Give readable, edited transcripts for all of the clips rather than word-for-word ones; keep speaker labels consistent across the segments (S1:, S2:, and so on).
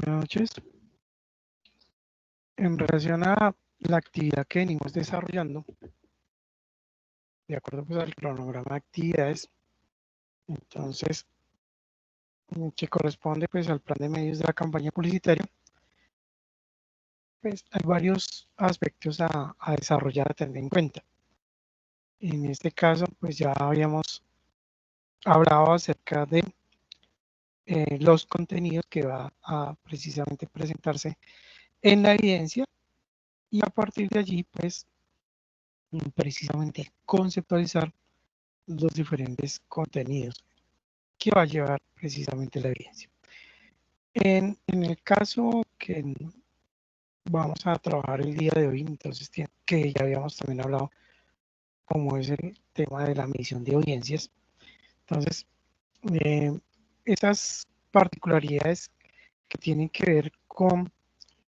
S1: Buenas noches. En relación a la actividad que venimos desarrollando, de acuerdo pues al cronograma de actividades, entonces, que corresponde pues al plan de medios de la campaña publicitaria, pues hay varios aspectos a desarrollar, a tener en cuenta. En este caso, pues ya habíamos hablado acerca de los contenidos que va a precisamente presentarse en la evidencia y a partir de allí, pues, precisamente conceptualizar los diferentes contenidos que va a llevar precisamente la evidencia. En el caso que vamos a trabajar el día de hoy, entonces, que ya habíamos también hablado, como es el tema de la medición de audiencias. Entonces, esas particularidades que tienen que ver con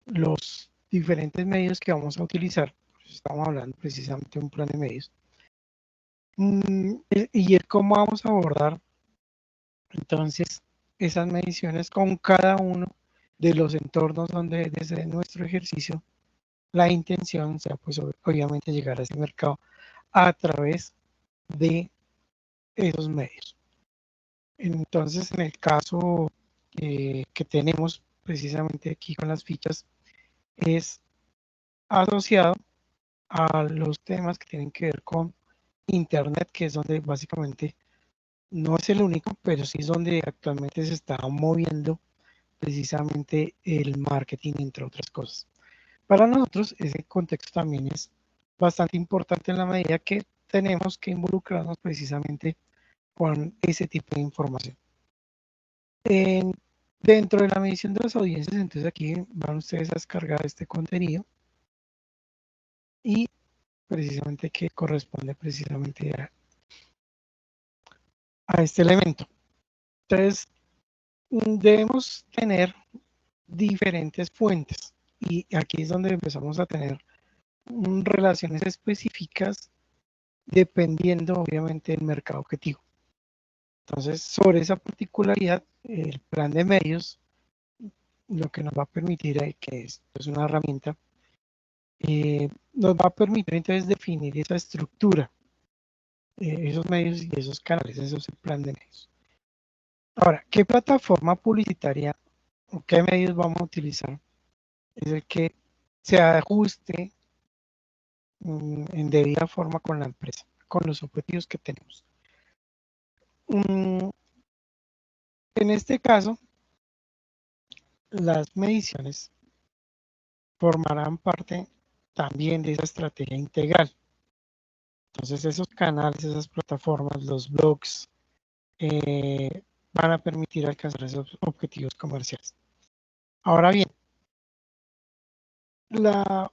S1: los diferentes medios que vamos a utilizar, pues estamos hablando precisamente de un plan de medios, y el cómo vamos a abordar entonces esas mediciones con cada uno de los entornos donde desde nuestro ejercicio la intención sea pues obviamente llegar a ese mercado a través de esos medios. Entonces en el caso que tenemos precisamente aquí con las fichas es asociado a los temas que tienen que ver con Internet, que es donde básicamente no es el único, pero sí es donde actualmente se está moviendo precisamente el marketing, entre otras cosas. Para nosotros ese contexto también es bastante importante en la medida que tenemos que involucrarnos precisamente con ese tipo de información. Dentro de la medición de las audiencias, entonces aquí van ustedes a descargar este contenido y precisamente que corresponde precisamente a este elemento. Entonces, debemos tener diferentes fuentes y aquí es donde empezamos a tener relaciones específicas dependiendo obviamente del mercado objetivo. Entonces, sobre esa particularidad, el plan de medios lo que nos va a permitir, que es una herramienta, nos va a permitir entonces definir esa estructura, esos medios y esos canales, eso es el plan de medios. Ahora, ¿qué plataforma publicitaria o qué medios vamos a utilizar? Es el que se ajuste en debida forma con la empresa, con los objetivos que tenemos. En este caso, las mediciones formarán parte también de esa estrategia integral. Entonces, esos canales, esas plataformas, los blogs, van a permitir alcanzar esos objetivos comerciales. Ahora bien, la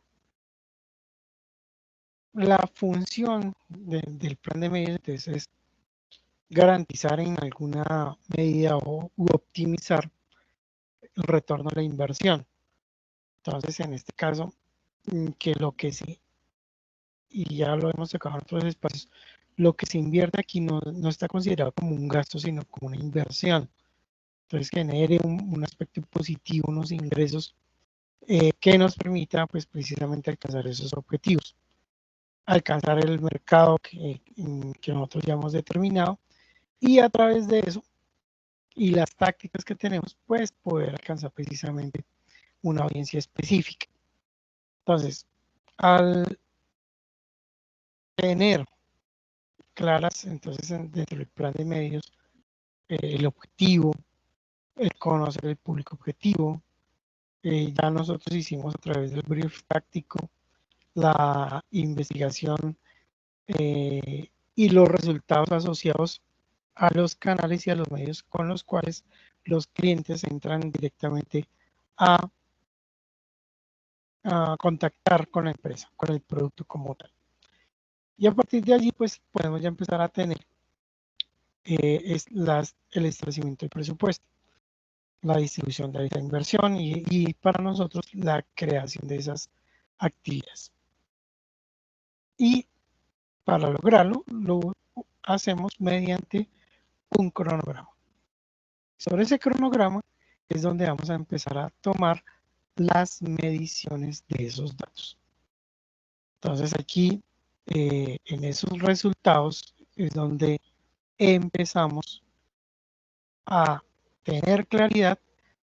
S1: función del plan de medios entonces, es garantizar en alguna medida u optimizar el retorno a la inversión. Entonces, en este caso, que lo que sí, y ya lo hemos sacado en otros espacios, lo que se invierte aquí no está considerado como un gasto, sino como una inversión. Entonces, genere un aspecto positivo, unos ingresos que nos permita, pues, precisamente alcanzar esos objetivos. Alcanzar el mercado que nosotros ya hemos determinado y a través de eso y las tácticas que tenemos, pues, poder alcanzar precisamente una audiencia específica. Entonces, al tener claras, entonces, dentro del plan de medios, el objetivo, el conocer el público objetivo, ya nosotros hicimos a través del brief táctico la investigación y los resultados asociados a los canales y a los medios con los cuales los clientes entran directamente a contactar con la empresa, con el producto como tal. Y a partir de allí, pues podemos ya empezar a tener el establecimiento del presupuesto, la distribución de esa inversión y para nosotros la creación de esas actividades. Y para lograrlo, lo hacemos mediante un cronograma. Sobre ese cronograma es donde vamos a empezar a tomar las mediciones de esos datos. Entonces aquí, en esos resultados, es donde empezamos a tener claridad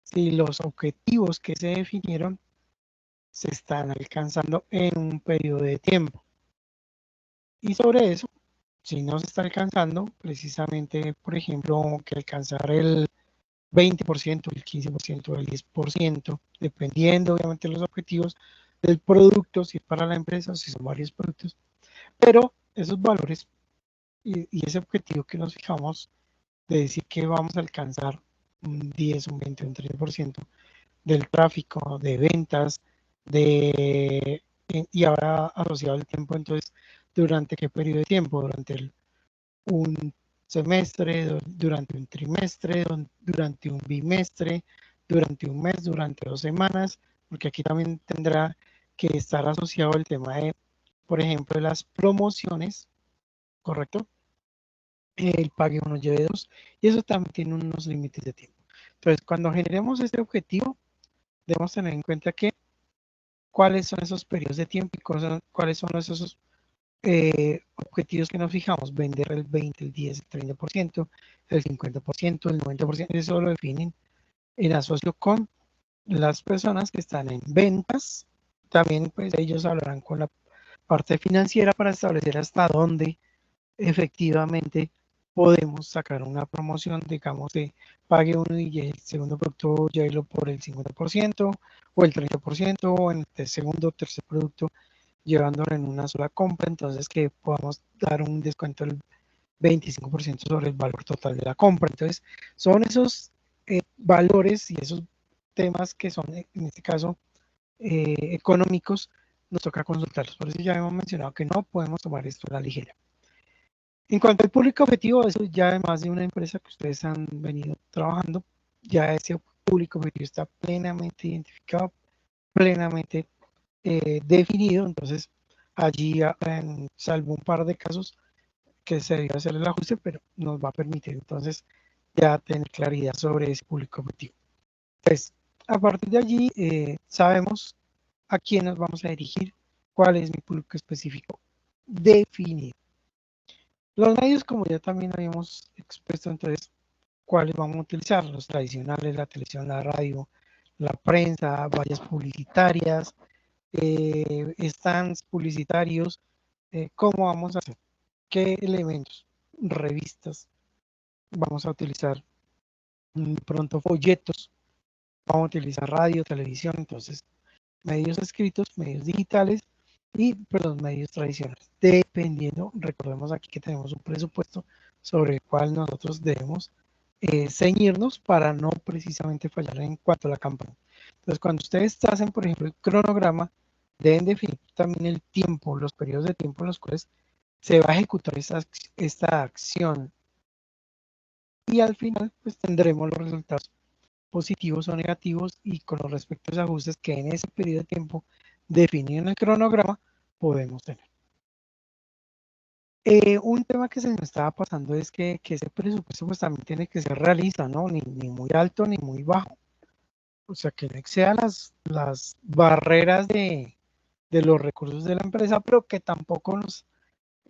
S1: si los objetivos que se definieron se están alcanzando en un periodo de tiempo. Y sobre eso, si no se está alcanzando, precisamente, por ejemplo, que alcanzar el 20%, el 15%, el 10%, dependiendo obviamente de los objetivos del producto, si es para la empresa o si son varios productos. Pero esos valores y ese objetivo que nos fijamos de decir que vamos a alcanzar un 10, un 20, un 30% del tráfico, de ventas, y ahora asociado al tiempo, entonces, ¿durante qué periodo de tiempo? Durante un semestre, durante un trimestre, durante un bimestre, durante un mes, durante 2 semanas, porque aquí también tendrá que estar asociado el tema de, por ejemplo, de las promociones, ¿correcto? El pague uno lleve dos, y eso también tiene unos límites de tiempo. Entonces, cuando generemos este objetivo, debemos tener en cuenta que cuáles son esos periodos de tiempo y cuáles son esos objetivos que nos fijamos, vender el 20, el 10, el 30%, el 50%, el 90%, eso lo definen en asocio con las personas que están en ventas. También pues ellos hablarán con la parte financiera para establecer hasta dónde efectivamente podemos sacar una promoción, digamos, de pague uno y el segundo producto llévelo por el 50% o el 30%, o en el segundo o tercer producto llevándolo en una sola compra, entonces que podamos dar un descuento del 25% sobre el valor total de la compra. Entonces, son esos valores y esos temas que son, en este caso, económicos, nos toca consultarlos. Por eso ya hemos mencionado que no podemos tomar esto a la ligera. En cuanto al público objetivo, eso ya además de una empresa que ustedes han venido trabajando, ya ese público objetivo está plenamente identificado, plenamente definido. Entonces, allí, salvo un par de casos que se debió hacer el ajuste, pero nos va a permitir entonces ya tener claridad sobre ese público objetivo. Entonces, a partir de allí, sabemos a quién nos vamos a dirigir, cuál es mi público específico definido. Los medios, como ya también habíamos expuesto, entonces, ¿cuáles vamos a utilizar? Los tradicionales, la televisión, la radio, la prensa, vallas publicitarias, stands publicitarios. ¿Cómo vamos a hacer? ¿Qué elementos? Revistas, vamos a utilizar pronto folletos, vamos a utilizar radio, televisión, entonces medios escritos, medios digitales y perdón, medios tradicionales. Dependiendo, recordemos aquí que tenemos un presupuesto sobre el cual nosotros debemos ceñirnos para no precisamente fallar en cuanto a la campaña. Entonces, cuando ustedes hacen, por ejemplo, el cronograma, deben definir también el tiempo, los periodos de tiempo en los cuales se va a ejecutar esta acción, y al final pues tendremos los resultados positivos o negativos y con los respectivos ajustes que en ese periodo de tiempo definido en el cronograma podemos tener. Un tema que se me estaba pasando es que ese presupuesto pues también tiene que ser realista, ¿no? Ni muy alto ni muy bajo. O sea, que no exceda las barreras de los recursos de la empresa, pero que tampoco nos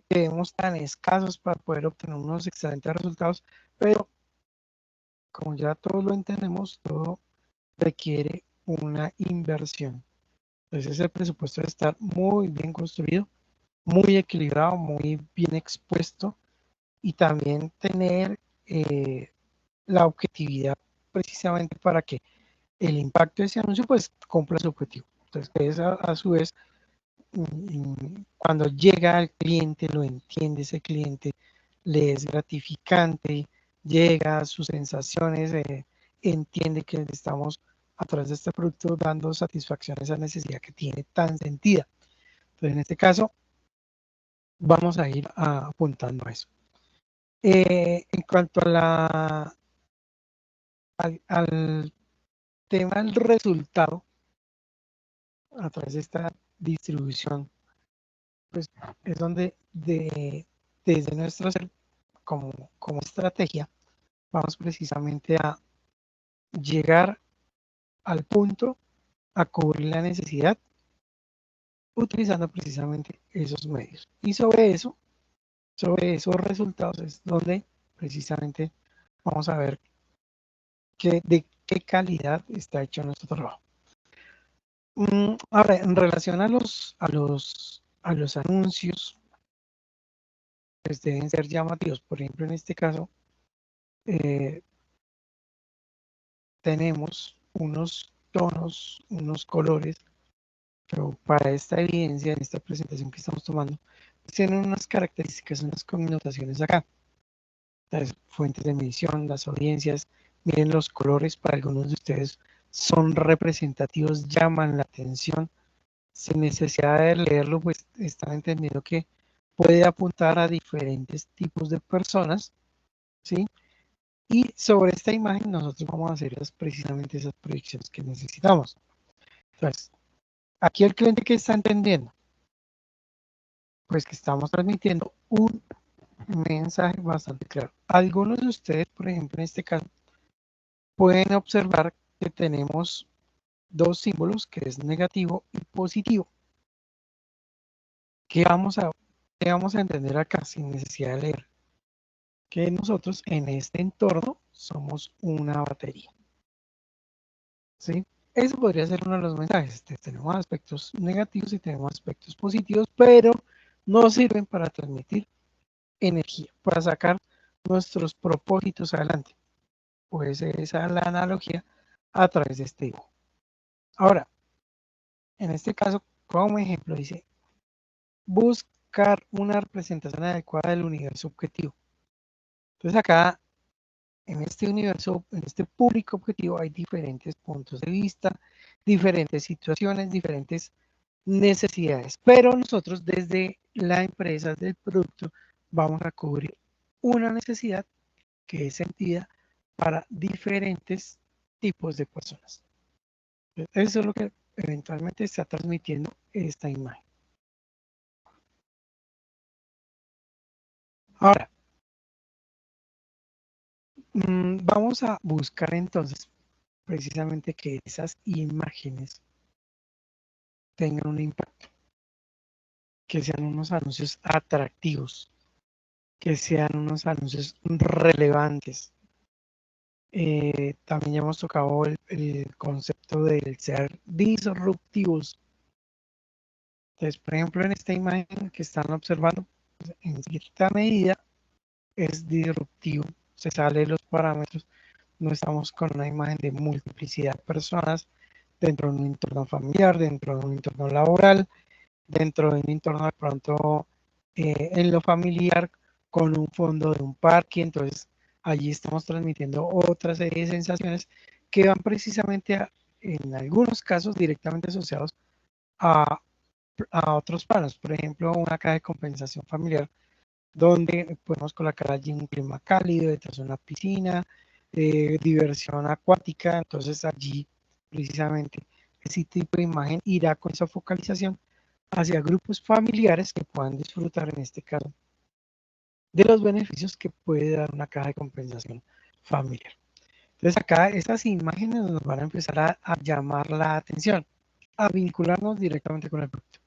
S1: quedemos tan escasos para poder obtener unos excelentes resultados. Pero como ya todos lo entendemos, todo requiere una inversión. Entonces el presupuesto debe estar muy bien construido, muy equilibrado, muy bien expuesto, y también tener la objetividad precisamente para que el impacto de ese anuncio pues cumpla su objetivo. Entonces es a su vez, cuando llega al cliente, lo entiende ese cliente, le es gratificante, llega a sus sensaciones, entiende que le estamos a través de este producto dando satisfacción a esa necesidad que tiene tan sentida. Entonces, en este caso, vamos a ir apuntando a eso. En cuanto al tema del resultado, a través de esta distribución, pues es donde desde nuestro ser como estrategia, vamos precisamente a llegar al punto a cubrir la necesidad utilizando precisamente esos medios. Y sobre esos resultados es donde precisamente vamos a ver de qué calidad está hecho nuestro trabajo. Ahora, en relación a los anuncios, pues deben ser llamativos. Por ejemplo, en este caso, tenemos unos tonos, unos colores, pero para esta evidencia, en esta presentación que estamos tomando, pues tienen unas características, unas connotaciones acá. Las fuentes de medición, las audiencias, miren los colores, para algunos de ustedes son representativos, llaman la atención, sin necesidad de leerlo, pues están entendiendo que puede apuntar a diferentes tipos de personas, ¿sí? Y sobre esta imagen nosotros vamos a hacer precisamente esas proyecciones que necesitamos. Entonces, aquí el cliente que está entendiendo, pues que estamos transmitiendo un mensaje bastante claro. Algunos de ustedes, por ejemplo, en este caso, pueden observar que tenemos dos símbolos, que es negativo y positivo. ¿Qué vamos a entender acá sin necesidad de leer? Que nosotros en este entorno somos una batería, ¿sí? Eso podría ser uno de los mensajes. Tenemos aspectos negativos y tenemos aspectos positivos, pero no sirven para transmitir energía, para sacar nuestros propósitos adelante. Puede ser esa la analogía a través de este dibujo. Ahora, en este caso, como ejemplo, dice buscar una representación adecuada del universo objetivo. Entonces acá, en este universo, en este público objetivo, hay diferentes puntos de vista, diferentes situaciones, diferentes necesidades. Pero nosotros desde la empresa, desde el producto, vamos a cubrir una necesidad que es sentida para diferentes tipos de personas. Eso es lo que eventualmente está transmitiendo esta imagen. Ahora, vamos a buscar entonces precisamente que esas imágenes tengan un impacto, que sean unos anuncios atractivos, que sean unos anuncios relevantes. También ya hemos tocado el concepto del ser disruptivos. Entonces, por ejemplo, en esta imagen que están observando, pues, en cierta medida es disruptivo, se sale de los parámetros, no estamos con una imagen de multiplicidad de personas dentro de un entorno familiar, dentro de un entorno laboral, dentro de un entorno de pronto en lo familiar con un fondo de un parque. Entonces allí estamos transmitiendo otra serie de sensaciones que van precisamente en algunos casos directamente asociados a, a otros planos. Por ejemplo, una caja de compensación familiar donde podemos colocar allí un clima cálido, detrás de una piscina, diversión acuática. Entonces allí precisamente ese tipo de imagen irá con esa focalización hacia grupos familiares que puedan disfrutar en este caso de los beneficios que puede dar una caja de compensación familiar. Entonces acá estas imágenes nos van a empezar a llamar la atención, a vincularnos directamente con el producto.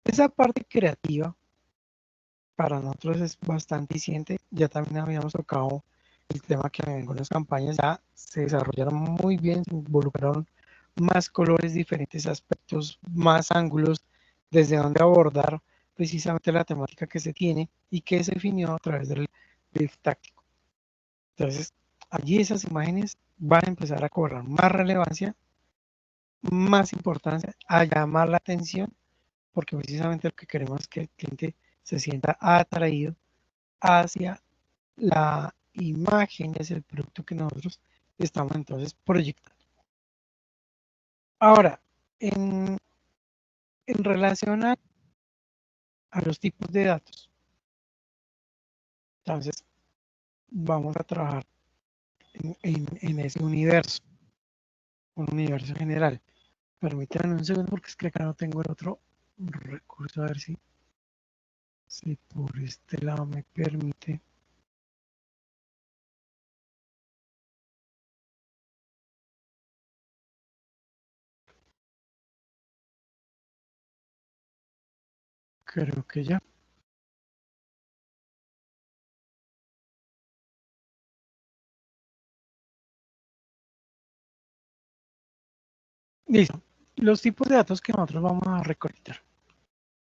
S1: Esa parte creativa para nosotros es bastante eficiente. Ya también habíamos tocado el tema que en algunas campañas ya se desarrollaron muy bien, se involucraron más colores, diferentes aspectos, más ángulos, desde donde abordar precisamente la temática que se tiene y que se definió a través del brief táctico. Entonces, allí esas imágenes van a empezar a cobrar más relevancia, más importancia, a llamar la atención, porque precisamente lo que queremos es que el cliente se sienta atraído hacia la imagen, es el producto que nosotros estamos entonces proyectando. Ahora, en relación a los tipos de datos, entonces vamos a trabajar en ese universo, un universo general. Permítanme un segundo porque es que acá no tengo el otro recurso, a ver si por este lado me permite. Creo que ya. Listo. Los tipos de datos que nosotros vamos a recolectar.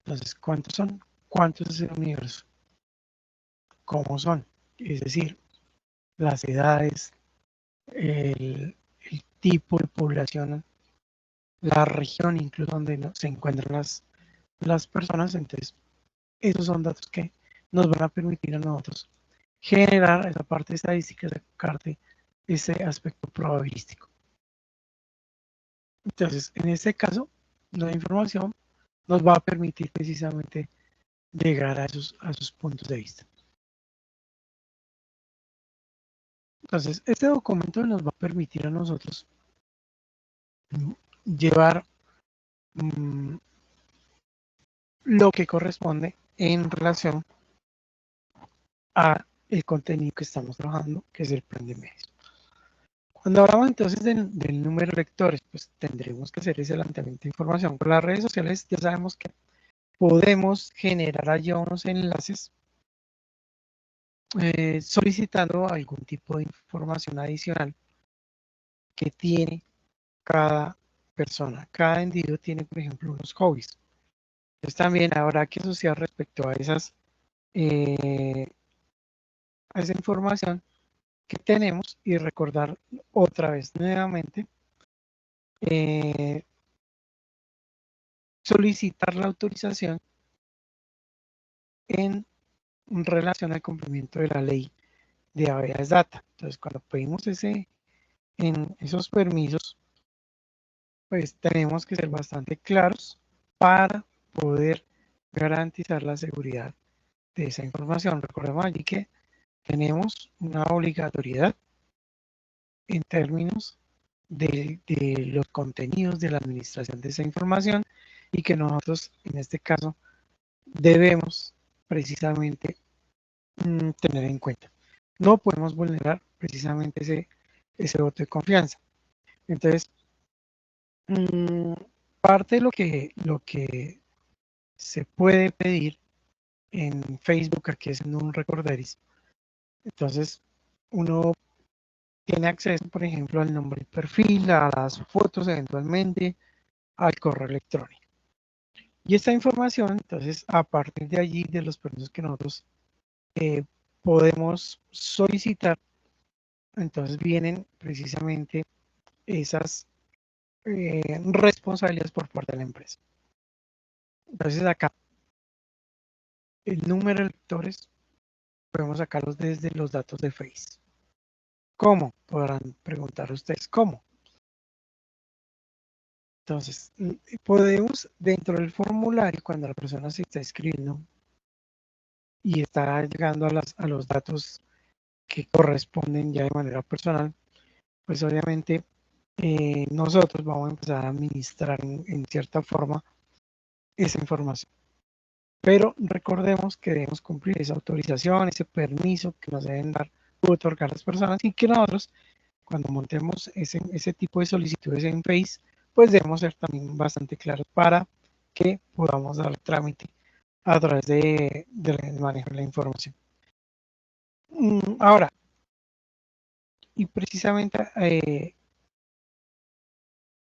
S1: Entonces, ¿cuántos son? ¿Cuántos es el universo? ¿Cómo son? Es decir, las edades, el tipo de población, la región incluso donde se encuentran las personas. Entonces, esos son datos que nos van a permitir a nosotros generar esa parte estadística, sacarte ese aspecto probabilístico. Entonces, en este caso, la información nos va a permitir precisamente llegar a esos puntos de vista. Entonces, este documento nos va a permitir a nosotros llevar lo que corresponde en relación a el contenido que estamos trabajando, que es el plan de medios. Cuando hablamos entonces del número de lectores, pues tendremos que hacer ese lanzamiento de información. Con las redes sociales ya sabemos que podemos generar allá unos enlaces solicitando algún tipo de información adicional que tiene cada persona. Cada individuo tiene, por ejemplo, unos hobbies. Entonces también habrá que asociar respecto eh, a esa información que tenemos y recordar otra vez nuevamente, eh, solicitar la autorización en relación al cumplimiento de la ley de habeas data. Entonces, cuando pedimos en esos permisos, pues tenemos que ser bastante claros para poder garantizar la seguridad de esa información. Recordemos allí que tenemos una obligatoriedad en términos de los contenidos de la administración de esa información y que nosotros en este caso debemos precisamente tener en cuenta. No podemos vulnerar precisamente ese voto de confianza. Entonces, mmm, parte de lo que se puede pedir en Facebook, aquí es en un recorderis, entonces uno tiene acceso, por ejemplo, al nombre del perfil, a las fotos eventualmente, al correo electrónico. Y esta información, entonces, a partir de allí, de los permisos que nosotros eh, podemos solicitar, entonces vienen precisamente esas responsabilidades por parte de la empresa. Entonces acá, el número de lectores, podemos sacarlos desde los datos de Face. ¿Cómo? Podrán preguntar ustedes, ¿cómo? Entonces, podemos, dentro del formulario, cuando la persona se está escribiendo y está llegando a los datos que corresponden ya de manera personal, pues obviamente nosotros vamos a empezar a administrar en cierta forma esa información. Pero recordemos que debemos cumplir esa autorización, ese permiso que nos deben dar u otorgar las personas y que nosotros, cuando montemos ese tipo de solicitudes en Face, pues debemos ser también bastante claros para que podamos dar trámite a través del manejo de la información. Ahora, y precisamente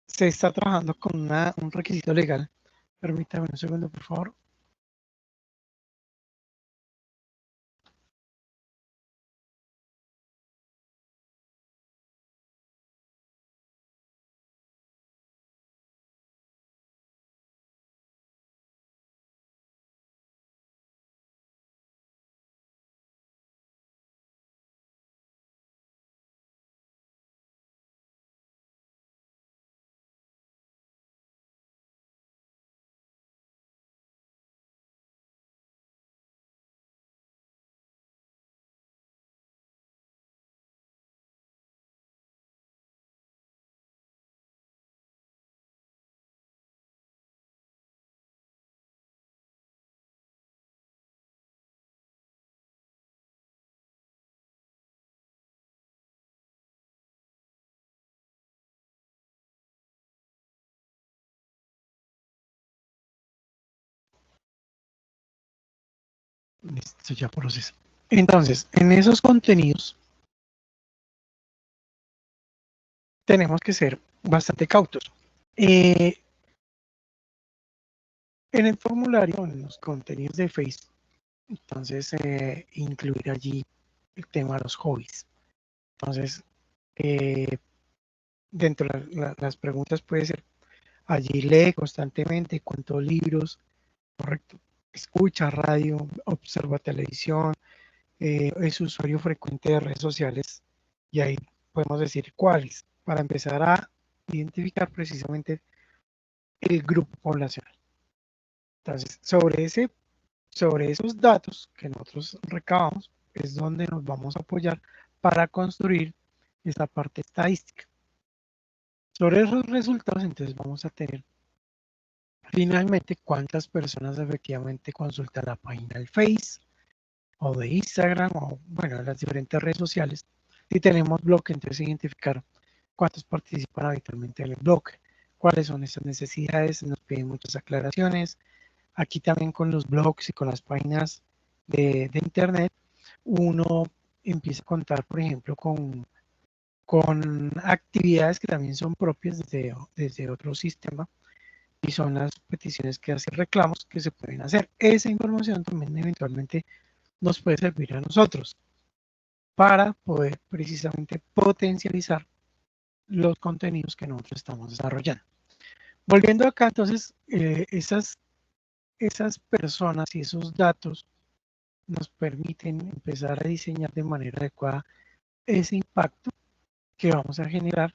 S1: se está trabajando con un requisito legal. Permítame un segundo, por favor. Listo, ya procesa. Entonces, en esos contenidos tenemos que ser bastante cautos. En el formulario, en los contenidos de Facebook, entonces incluir allí el tema de los hobbies. Entonces, eh, dentro de las preguntas puede ser, allí lee constantemente, cuántos libros, correcto, escucha radio, observa televisión, es usuario frecuente de redes sociales y ahí podemos decir cuáles, para empezar a identificar precisamente el grupo poblacional. Entonces, sobre esos datos que nosotros recabamos es donde nos vamos a apoyar para construir esta parte estadística. Sobre esos resultados, entonces vamos a tener finalmente cuántas personas efectivamente consultan la página del Face o de Instagram o bueno, las diferentes redes sociales. Si tenemos blog, entonces identificar cuántos participan habitualmente en el blog, cuáles son esas necesidades, nos piden muchas aclaraciones. Aquí también con los blogs y con las páginas de internet, uno empieza a contar, por ejemplo, con actividades que también son propias desde otro sistema y son las peticiones que hacen reclamos que se pueden hacer. Esa información también eventualmente nos puede servir a nosotros para poder precisamente potencializar los contenidos que nosotros estamos desarrollando. Volviendo acá, entonces, esas personas y esos datos nos permiten empezar a diseñar de manera adecuada ese impacto que vamos a generar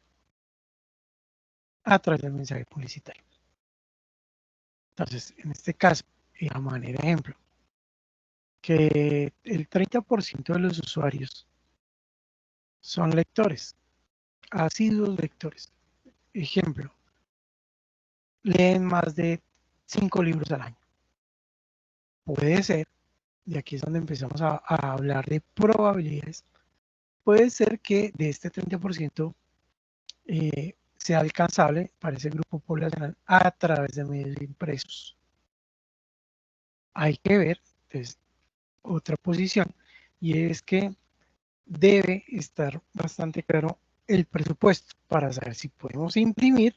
S1: a través del mensaje publicitario. Entonces, en este caso, a manera de ejemplo, que el 30% de los usuarios son lectores, asiduos lectores. Ejemplo, leen más de 5 libros al año. Puede ser, y aquí es donde empezamos a hablar de probabilidades, puede ser que de este 30% sea alcanzable para ese grupo poblacional a través de medios impresos. Hay que ver, entonces, otra posición, y es que debe estar bastante claro el presupuesto para saber si podemos imprimir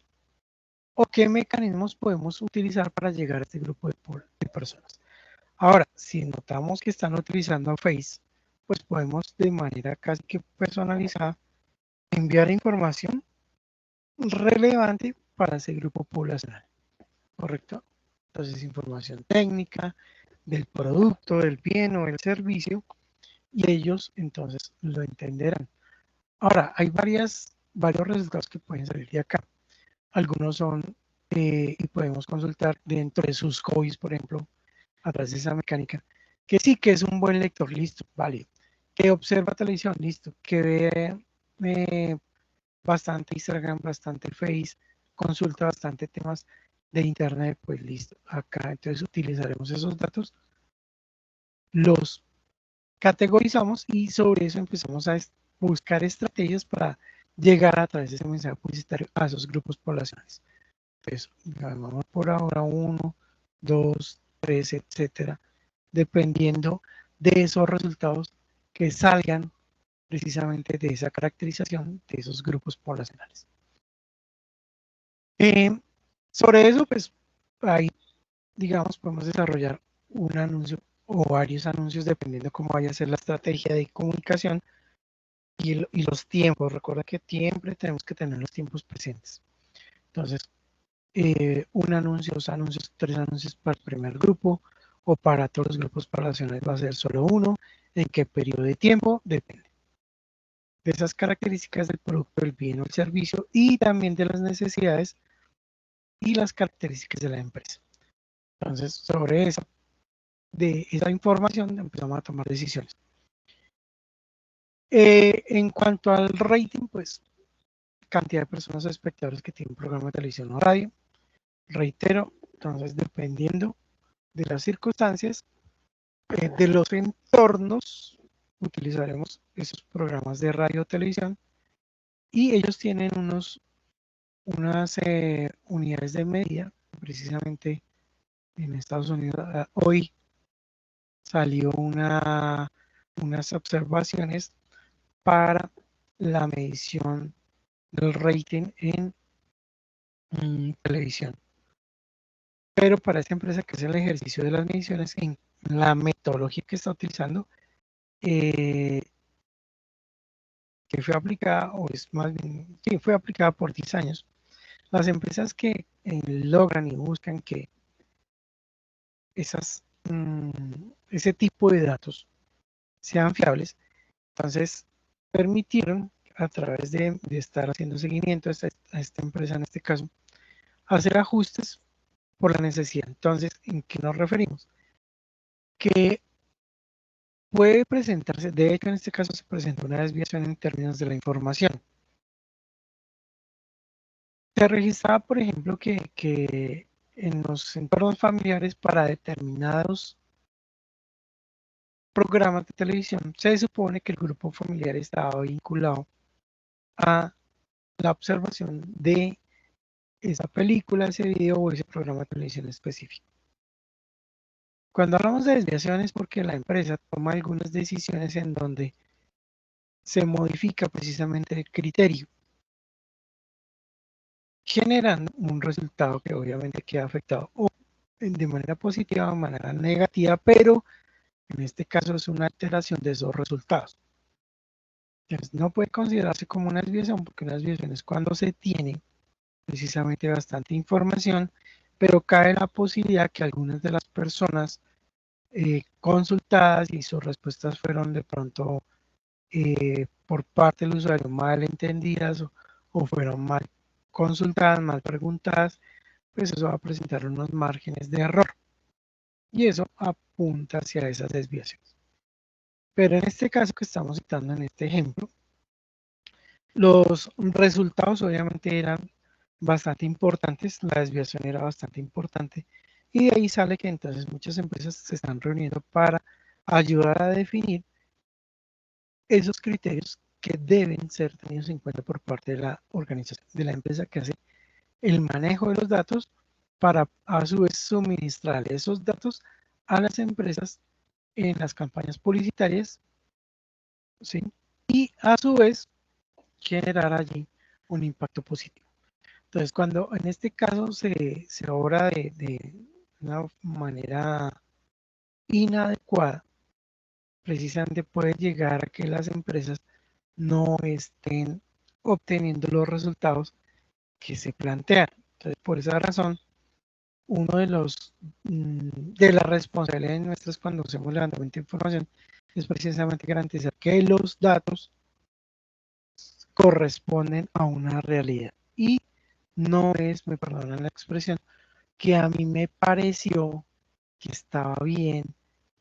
S1: o qué mecanismos podemos utilizar para llegar a este grupo de personas. Ahora, si notamos que están utilizando Face, pues podemos de manera casi que personalizada enviar información relevante para ese grupo poblacional, ¿correcto? Entonces, información técnica del producto, del bien o del servicio, y ellos entonces lo entenderán. Ahora, hay varios resultados que pueden salir de acá. Algunos son, y podemos consultar dentro de sus hobbies, por ejemplo, a través de esa mecánica, que sí que es un buen lector, listo, vale. Que observa televisión, listo. Que ve bastante Instagram, bastante Face, consulta bastante temas de internet, pues listo. Acá entonces utilizaremos esos datos, los categorizamos y sobre eso empezamos a buscar estrategias para llegar a través de ese mensaje publicitario a esos grupos poblacionales. Entonces, vamos por ahora 1, 2, 3, etcétera, dependiendo de esos resultados que salgan precisamente de esa caracterización de esos grupos poblacionales. Eh, sobre eso, pues ahí, digamos, podemos desarrollar un anuncio o varios anuncios dependiendo cómo vaya a ser la estrategia de comunicación y los tiempos. Recuerda que siempre tenemos que tener los tiempos presentes. Entonces, un anuncio, 2 anuncios, 3 anuncios para el primer grupo o para todos los grupos poblacionales va a ser solo uno. ¿En qué periodo de tiempo? Depende de esas características del producto, del bien o el servicio y también de las necesidades y las características de la empresa. Entonces, sobre de esa información empezamos a tomar decisiones. En cuanto al rating, pues cantidad de personas o espectadores que tienen un programa de televisión o radio. Reitero, entonces dependiendo de las circunstancias, de los entornos, utilizaremos esos programas de radio o televisión y ellos tienen unas unidades de medida, precisamente en Estados Unidos hoy salió unas observaciones para la medición del rating en televisión. Pero para esta empresa que hace el ejercicio de las mediciones, en la metodología que está utilizando, que fue aplicada, o es más bien, sí, fue aplicada por 10 años, las empresas que logran y buscan que ese tipo de datos sean fiables, entonces permitieron a través de estar haciendo seguimiento a esta empresa en este caso, hacer ajustes por la necesidad. Entonces, ¿en qué nos referimos? Que puede presentarse, de hecho en este caso se presenta una desviación en términos de la información. Se registraba, por ejemplo, que en los entornos familiares para determinados programas de televisión se supone que el grupo familiar estaba vinculado a la observación de esa película, ese video o ese programa de televisión específico. Cuando hablamos de desviación es porque la empresa toma algunas decisiones en donde se modifica precisamente el criterio, generando un resultado que obviamente queda afectado o de manera positiva o de manera negativa, pero en este caso es una alteración de esos resultados. Entonces, no puede considerarse como una desviación porque una desviación es cuando se tiene precisamente bastante información, pero cae la posibilidad que algunas de las personas consultadas y sus respuestas fueron de pronto por parte del usuario mal entendidas o fueron mal consultadas, mal preguntadas, pues eso va a presentar unos márgenes de error y eso apunta hacia esas desviaciones. Pero en este caso que estamos citando en este ejemplo, los resultados obviamente eran bastante importantes, la desviación era bastante importante y de ahí sale que entonces muchas empresas se están reuniendo para ayudar a definir esos criterios que deben ser tenidos en cuenta por parte de la organización, de la empresa que hace el manejo de los datos para a su vez suministrar esos datos a las empresas en las campañas publicitarias, ¿sí? Y a su vez generar allí un impacto positivo. Entonces, cuando en este caso se obra de una manera inadecuada, precisamente puede llegar a que las empresas no estén obteniendo los resultados que se plantean. Entonces, por esa razón, uno de las responsabilidades nuestras cuando hacemos levantamiento de información es precisamente garantizar que los datos corresponden a una realidad y no es, me perdonan la expresión, que a mí me pareció que estaba bien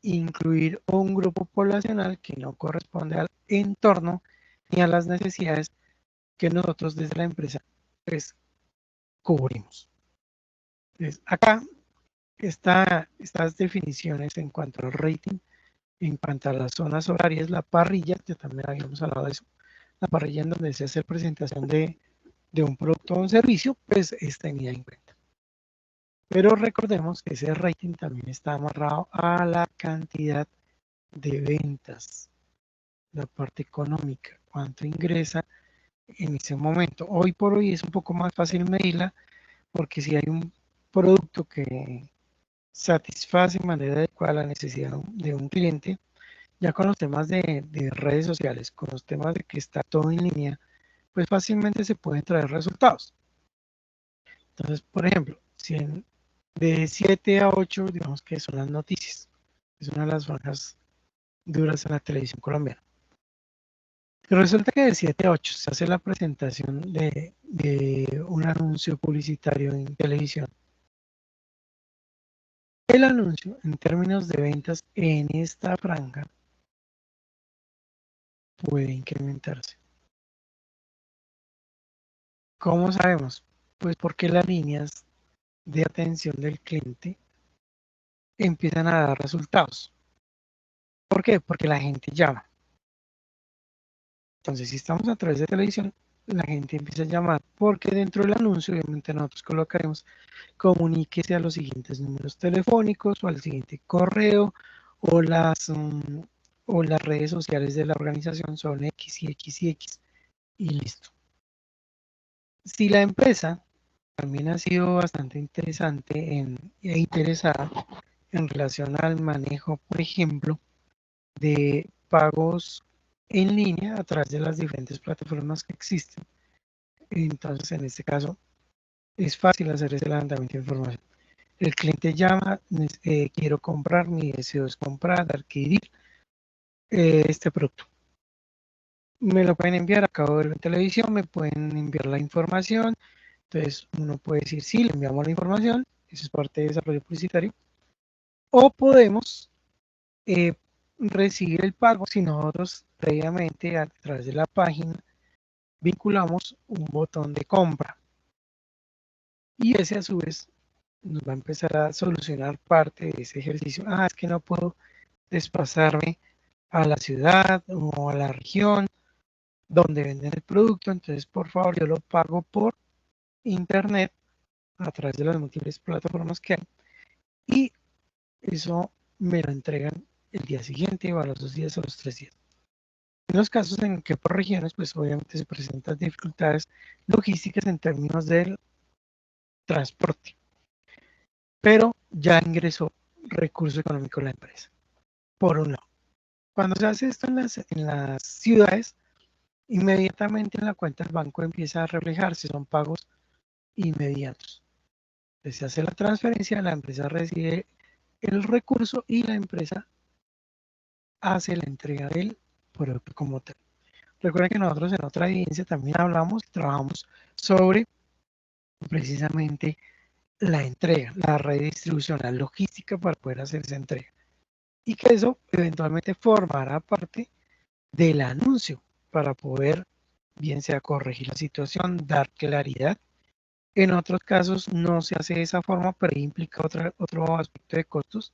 S1: incluir un grupo poblacional que no corresponde al entorno ni a las necesidades que nosotros desde la empresa pues cubrimos. Entonces, acá estas definiciones en cuanto al rating, en cuanto a las zonas horarias, la parrilla, que también habíamos hablado de eso, la parrilla en donde se hace presentación de un producto o un servicio, pues es tenida en cuenta. Pero recordemos que ese rating también está amarrado a la cantidad de ventas, la parte económica, cuánto ingresa en ese momento. Hoy por hoy es un poco más fácil medirla porque si hay un producto que satisface de manera adecuada la necesidad de un cliente, ya con los temas de redes sociales, con los temas de que está todo en línea, pues fácilmente se pueden traer resultados. Entonces, por ejemplo, si de 7 a 8, digamos que son las noticias, es una de las franjas duras en la televisión colombiana. Resulta que de 7 a 8 se hace la presentación de un anuncio publicitario en televisión. El anuncio en términos de ventas en esta franja puede incrementarse. ¿Cómo sabemos? Pues porque las líneas de atención del cliente empiezan a dar resultados. ¿Por qué? Porque la gente llama. Entonces, si estamos a través de televisión, la gente empieza a llamar porque dentro del anuncio, obviamente nosotros colocaremos comuníquese a los siguientes números telefónicos o al siguiente correo o o las redes sociales de la organización son X y X y X y listo. Si la empresa también ha sido bastante interesante e interesada en relación al manejo, por ejemplo, de pagos en línea a través de las diferentes plataformas que existen. Entonces, en este caso, es fácil hacer ese levantamiento de información. El cliente llama, quiero comprar, mi deseo es comprar, adquirir este producto. Me lo pueden enviar, acabo de ver en televisión, me pueden enviar la información. Entonces, uno puede decir, sí, le enviamos la información, eso es parte de desarrollo publicitario. O podemos recibir el pago si nosotros previamente a través de la página vinculamos un botón de compra. Y ese a su vez nos va a empezar a solucionar parte de ese ejercicio. Ah, es que no puedo desplazarme a la ciudad o a la región donde venden el producto, entonces por favor yo lo pago por internet a través de las múltiples plataformas que hay y eso me lo entregan el día siguiente o a los 2 días o los 3 días. En los casos en que por regiones, pues obviamente se presentan dificultades logísticas en términos del transporte, pero ya ingresó recurso económico a la empresa. Por un lado, cuando se hace esto en las ciudades, inmediatamente en la cuenta del banco empieza a reflejarse, son pagos inmediatos. Entonces, se hace la transferencia, la empresa recibe el recurso y la empresa hace la entrega del producto como tal. Recuerden que nosotros en otra evidencia también hablamos y trabajamos sobre precisamente la entrega, la redistribución, la logística para poder hacer esa entrega. Y que eso eventualmente formará parte del anuncio para poder, bien sea corregir la situación, dar claridad. En otros casos no se hace de esa forma, pero implica otro aspecto de costos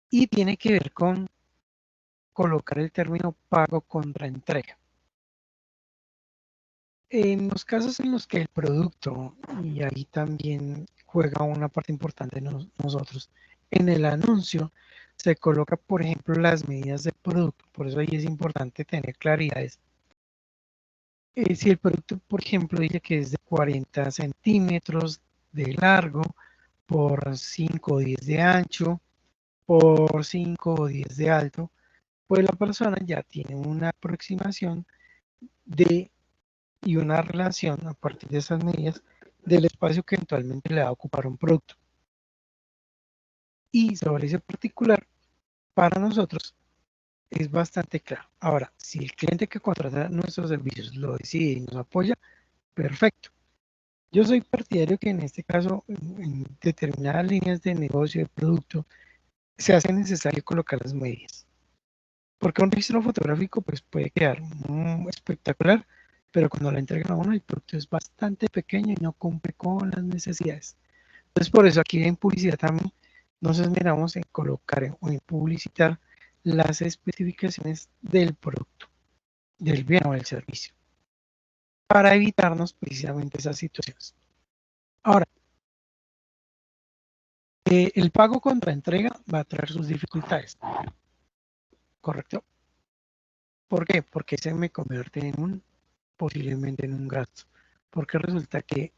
S1: y tiene que ver con colocar el término pago contra entrega. En los casos en los que el producto, y ahí también juega una parte importante nosotros, en el anuncio se coloca, por ejemplo, las medidas del producto, por eso ahí es importante tener claridades. Si el producto, por ejemplo, dice que es de 40 centímetros de largo por 5 o 10 de ancho, por 5 o 10 de alto, pues la persona ya tiene una aproximación de y una relación a partir de esas medidas del espacio que eventualmente le va a ocupar un producto. Y sobre ese particular, para nosotros es bastante claro. Ahora, si el cliente que contrata nuestros servicios lo decide y nos apoya, perfecto. Yo soy partidario que en este caso, en determinadas líneas de negocio, de producto, se hace necesario colocar las medidas. Porque un registro fotográfico pues, puede quedar espectacular, pero cuando lo entregan a uno el producto es bastante pequeño y no cumple con las necesidades. Entonces por eso aquí en publicidad también nos esmeramos en colocar o en publicitar las especificaciones del producto, del bien o del servicio, para evitarnos precisamente esas situaciones. Ahora, el pago contra entrega va a traer sus dificultades, ¿correcto? ¿Por qué? Porque se me convierte posiblemente en un gasto, porque resulta que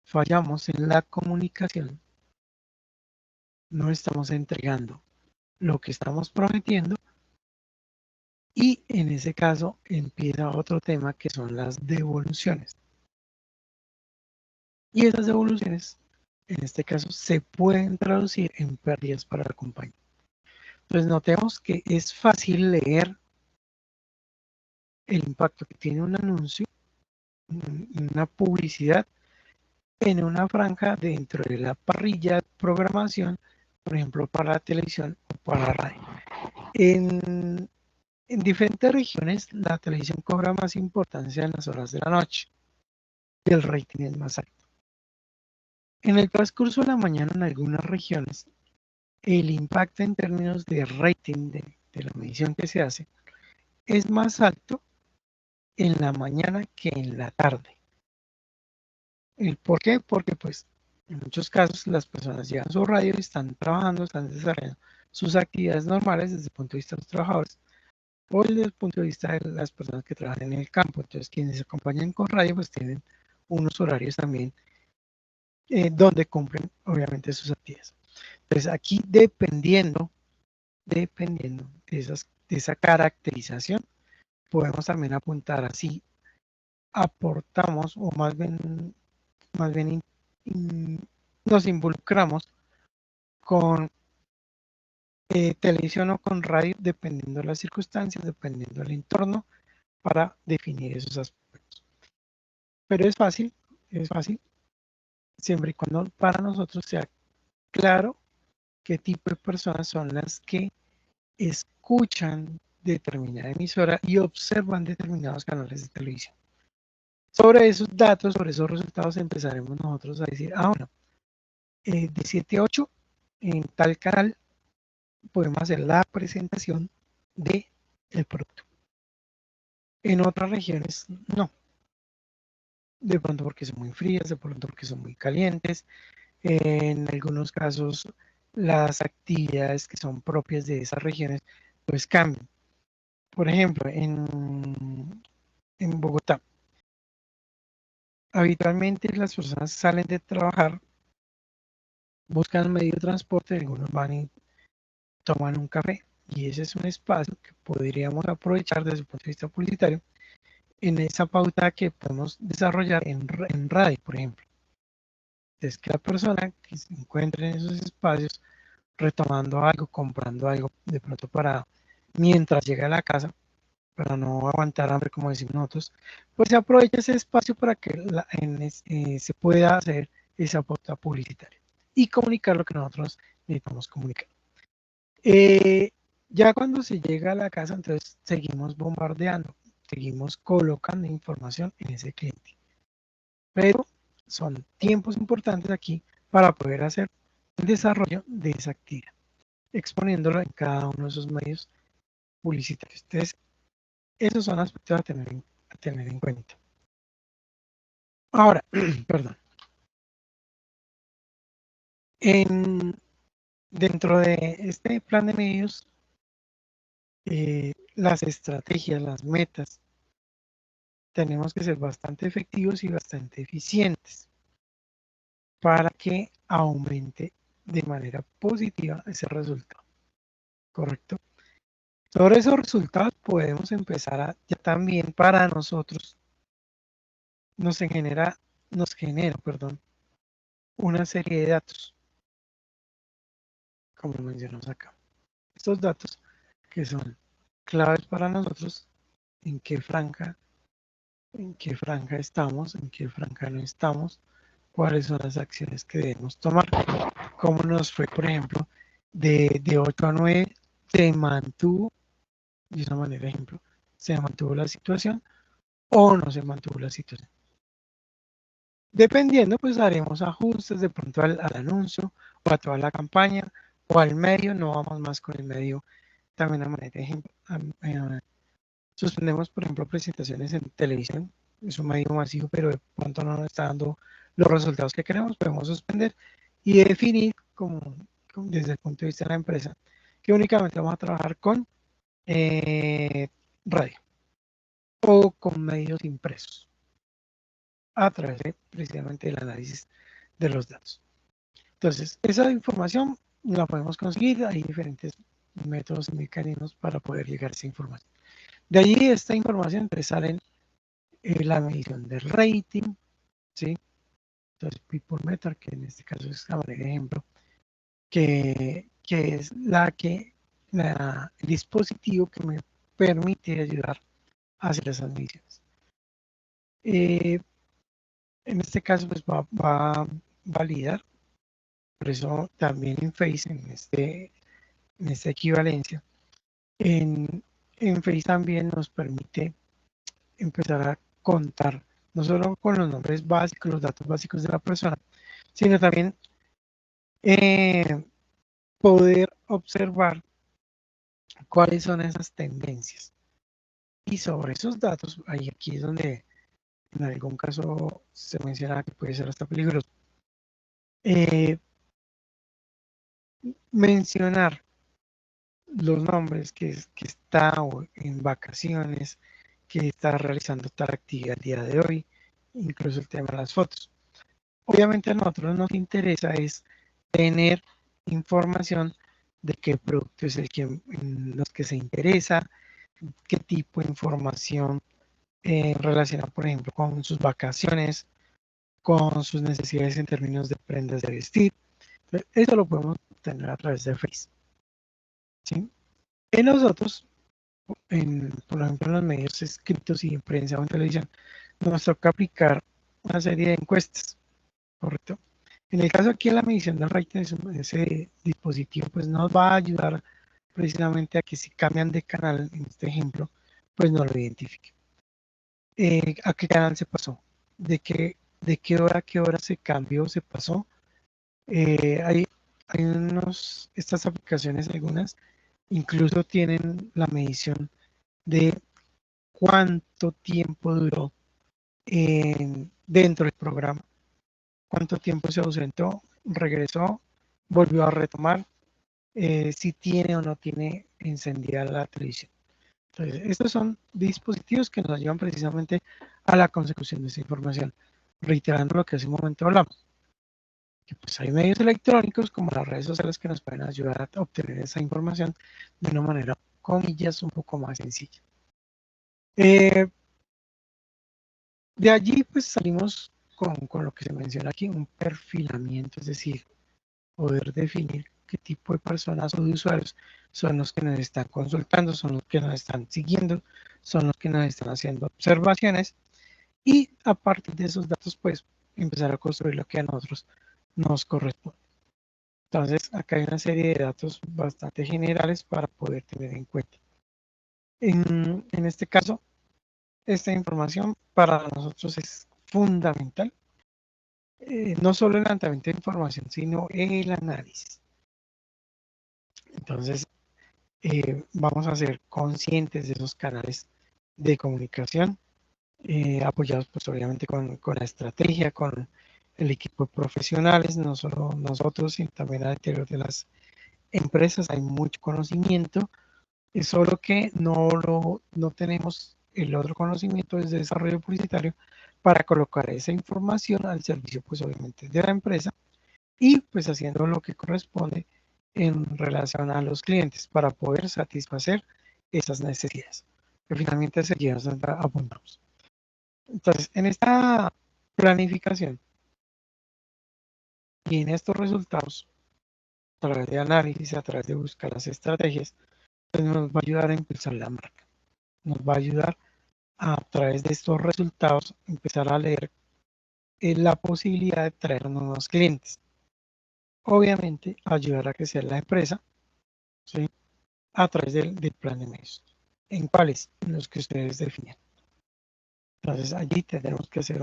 S1: fallamos en la comunicación, no estamos entregando lo que estamos prometiendo y en ese caso empieza otro tema que son las devoluciones. Y esas devoluciones, en este caso, se pueden traducir en pérdidas para la compañía. Entonces notemos que es fácil leer el impacto que tiene un anuncio, una publicidad en una franja dentro de la parrilla de programación, por ejemplo, para la televisión o para la radio. En diferentes regiones, la televisión cobra más importancia en las horas de la noche y el rating es más alto. En el transcurso de la mañana, en algunas regiones, el impacto en términos de rating de la medición que se hace es más alto en la mañana que en la tarde. ¿El por qué? Porque pues en muchos casos las personas llevan su radio y están trabajando, están desarrollando sus actividades normales desde el punto de vista de los trabajadores o desde el punto de vista de las personas que trabajan en el campo. Entonces, quienes se acompañan con radio, pues tienen unos horarios también donde cumplen, obviamente, sus actividades. Entonces, aquí dependiendo de esa caracterización, podemos también apuntar así, aportamos o más bien nos involucramos con televisión o con radio, dependiendo de las circunstancias, dependiendo del entorno, para definir esos aspectos. Pero es fácil, siempre y cuando para nosotros sea claro qué tipo de personas son las que escuchan determinada emisora y observan determinados canales de televisión. Sobre esos datos, sobre esos resultados, empezaremos nosotros a decir, bueno, de 7 a 8 en tal canal podemos hacer la presentación del producto. En otras regiones no, de pronto porque son muy frías, de pronto porque son muy calientes, en algunos casos las actividades que son propias de esas regiones pues cambian. Por ejemplo, en Bogotá, habitualmente las personas salen de trabajar, buscan medio de transporte, algunos van y toman un café y ese es un espacio que podríamos aprovechar desde el punto de vista publicitario en esa pauta que podemos desarrollar en radio, por ejemplo. Es que la persona que se encuentre en esos espacios retomando algo, comprando algo, de pronto para mientras llega a la casa, para no aguantar hambre, como decimos nosotros, pues se aprovecha ese espacio para que se pueda hacer esa pauta publicitaria y comunicar lo que nosotros necesitamos comunicar. Ya cuando se llega a la casa, entonces seguimos bombardeando, seguimos colocando información en ese cliente. Pero son tiempos importantes aquí para poder hacer el desarrollo de esa actividad, exponiéndolo en cada uno de esos medios publicitarios. Entonces, esos son aspectos a tener en cuenta. Ahora, perdón, dentro de este plan de medios, las estrategias, las metas, tenemos que ser bastante efectivos y bastante eficientes para que aumente de manera positiva ese resultado, ¿correcto? Sobre esos resultados podemos empezar ya también para nosotros, nos genera, perdón, una serie de datos, como mencionamos acá. Estos datos que son claves para nosotros, en qué franja estamos, en qué franja no estamos, cuáles son las acciones que debemos tomar, cómo nos fue, por ejemplo, de 8 a 9, se mantuvo, de esa manera, ejemplo, se mantuvo la situación o no se mantuvo la situación. Dependiendo, pues haremos ajustes de pronto al anuncio o a toda la campaña o al medio, no vamos más con el medio, también a manera de ejemplo. Suspendemos, por ejemplo, presentaciones en televisión, es un medio masivo, pero de pronto no nos está dando los resultados que queremos, podemos suspender y definir desde el punto de vista de la empresa que únicamente vamos a trabajar con radio o con medios impresos a través de precisamente el análisis de los datos. Entonces, esa información la podemos conseguir, hay diferentes métodos y mecanismos para poder llegar a esa información. De allí esta información entonces salen la medición del rating, ¿sí? Entonces, People Meter, que en este caso es a manera de ejemplo, que es el dispositivo que me permite ayudar a hacer esas mediciones. En este caso, pues va a validar, por eso también en Face, en esta equivalencia, en Face también nos permite empezar a contar, no solo con los nombres básicos, los datos básicos de la persona, sino también eh, poder observar cuáles son esas tendencias. Y sobre esos datos, ahí aquí es donde en algún caso se menciona que puede ser hasta peligroso. Mencionar los nombres que está en vacaciones, que está realizando tal actividad el día de hoy, incluso el tema de las fotos. Obviamente a nosotros nos interesa es tener información de qué producto es el que en los que se interesa, qué tipo de información relacionada, por ejemplo, con sus vacaciones, con sus necesidades en términos de prendas de vestir. Entonces, eso lo podemos tener a través de Face. ¿Sí? En nosotros, por ejemplo, en los medios escritos y en prensa o en televisión, nos toca aplicar una serie de encuestas, ¿correcto? En el caso aquí de la medición del rating, ese dispositivo pues nos va a ayudar precisamente a que si cambian de canal, en este ejemplo, pues no lo identifique. ¿A qué canal se pasó? De qué hora a qué hora se cambió, se pasó? Eh, hay, hay estas aplicaciones, algunas, incluso tienen la medición de cuánto tiempo duró dentro del programa, cuánto tiempo se ausentó, regresó, volvió a retomar, si tiene o no tiene encendida la televisión. Entonces, estos son dispositivos que nos ayudan precisamente a la consecución de esa información, reiterando lo que hace un momento hablamos, que pues hay medios electrónicos como las redes sociales que nos pueden ayudar a obtener esa información de una manera, comillas, un poco más sencilla. Eh, de allí pues salimos con lo que se menciona aquí, un perfilamiento, es decir, poder definir qué tipo de personas o de usuarios son los que nos están consultando, son los que nos están siguiendo, son los que nos están haciendo observaciones y a partir de esos datos pues empezar a construir lo que a nosotros nos corresponde. Entonces acá hay una serie de datos bastante generales para poder tener en cuenta. En este caso, esta información para nosotros es fundamental, no solo el levantamiento de información, sino el análisis. Entonces, vamos a ser conscientes de esos canales de comunicación, apoyados pues obviamente con la estrategia, con el equipo de profesionales, no solo nosotros, sino también al interior de las empresas hay mucho conocimiento, es solo que no tenemos el otro conocimiento desde desarrollo publicitario para colocar esa información al servicio pues obviamente de la empresa y pues haciendo lo que corresponde en relación a los clientes para poder satisfacer esas necesidades que finalmente se llevan a apuntamos. Entonces, en esta planificación y en estos resultados, a través de análisis, a través de buscar las estrategias, pues nos va a ayudar a impulsar la marca. Nos va a ayudar a través de estos resultados empezar a leer la posibilidad de traer nuevos clientes. Obviamente, ayudar a crecer la empresa, ¿sí? A través del plan de medios. ¿En cuáles? En los que ustedes definen. Entonces, allí tendremos que hacer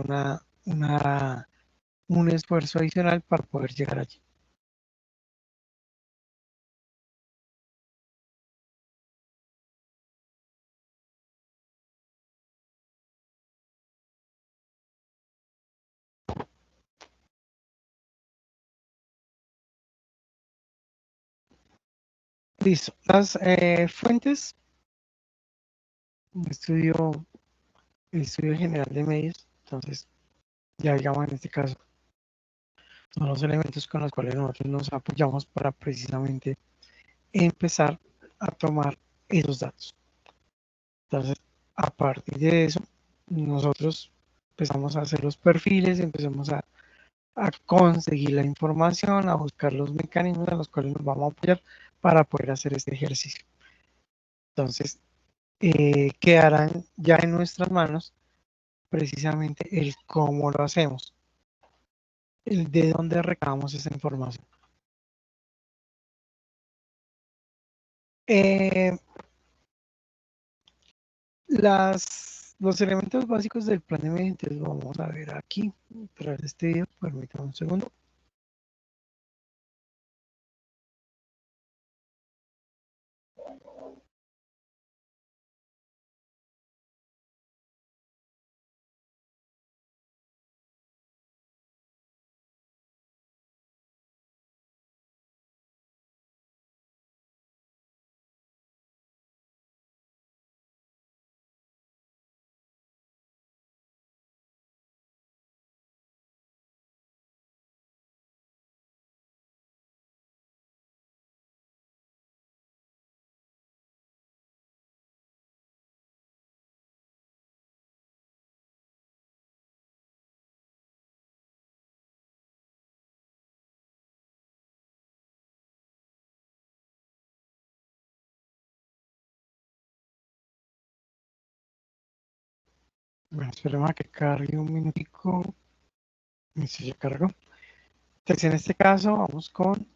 S1: un esfuerzo adicional para poder llegar allí. Listo. Las fuentes, estudio, el estudio general de medios, entonces, ya digamos en este caso, son los elementos con los cuales nosotros nos apoyamos para precisamente empezar a tomar esos datos. Entonces, a partir de eso, nosotros empezamos a hacer los perfiles, empezamos a conseguir la información, a buscar los mecanismos en los cuales nos vamos a apoyar para poder hacer este ejercicio. Entonces, quedarán ya en nuestras manos precisamente el cómo lo hacemos, el de dónde recabamos esa información. Eh, los elementos básicos del plan de medios, vamos a ver aquí, tras este video, permítanme un segundo. Bueno, esperemos a que cargue un minutico. Si ya cargó. Entonces, en este caso, vamos con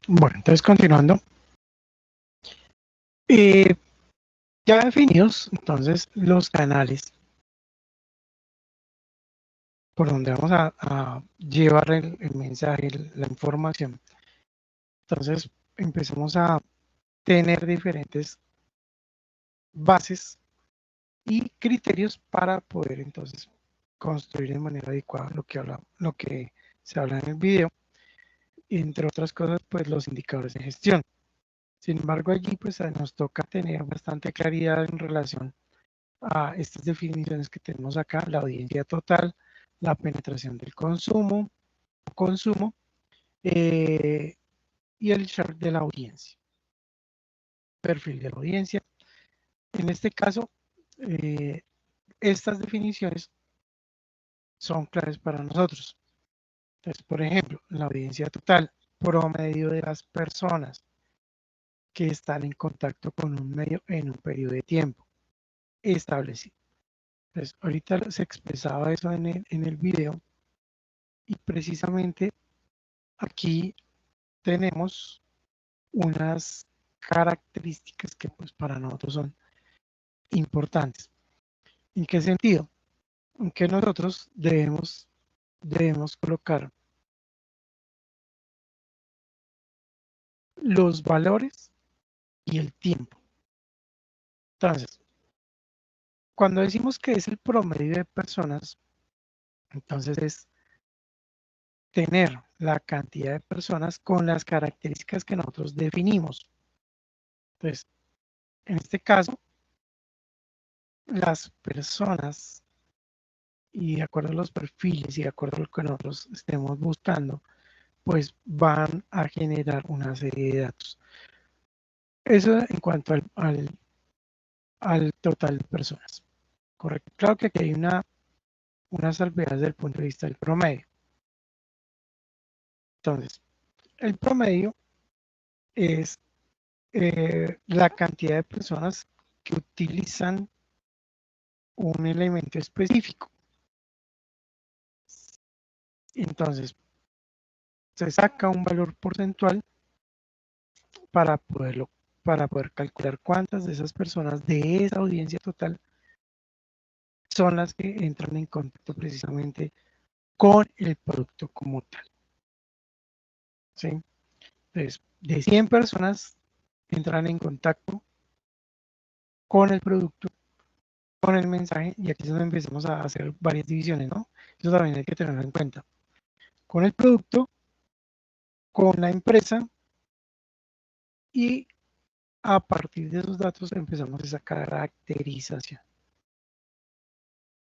S1: Bueno, entonces continuando. Ya definidos entonces los canales por donde vamos a llevar el mensaje, la información. Entonces empezamos a tener diferentes bases y criterios para poder entonces construir de manera adecuada lo que se habla en el video, entre otras cosas, pues los indicadores de gestión. Sin embargo, allí pues nos toca tener bastante claridad en relación a estas definiciones que tenemos acá: la audiencia total, la penetración del consumo y el share de la audiencia, perfil de la audiencia. En este caso, estas definiciones son claves para nosotros. Entonces, por ejemplo, la audiencia total, promedio de las personas que están en contacto con un medio en un periodo de tiempo establecido. Entonces, ahorita se expresaba eso en el video, y precisamente aquí tenemos unas características que pues para nosotros son importantes. ¿En qué sentido? En que nosotros debemos colocar los valores y el tiempo. Entonces, cuando decimos que es el promedio de personas, entonces es tener la cantidad de personas con las características que nosotros definimos. Entonces, en este caso, las personas, y de acuerdo a los perfiles y de acuerdo a lo que nosotros estemos buscando, pues van a generar una serie de datos. Eso en cuanto al total de personas. Correcto. Claro que aquí hay una salvedad desde el punto de vista del promedio. Entonces, el promedio es la cantidad de personas que utilizan un elemento específico. Entonces, se saca un valor porcentual para poder calcular cuántas de esas personas de esa audiencia total son las que entran en contacto precisamente con el producto como tal. ¿Sí? Entonces, de 100 personas entran en contacto con el producto, con el mensaje, y aquí es donde empezamos a hacer varias divisiones, ¿no? Eso también hay que tenerlo en cuenta. Con el producto, con la empresa, y a partir de esos datos empezamos esa caracterización.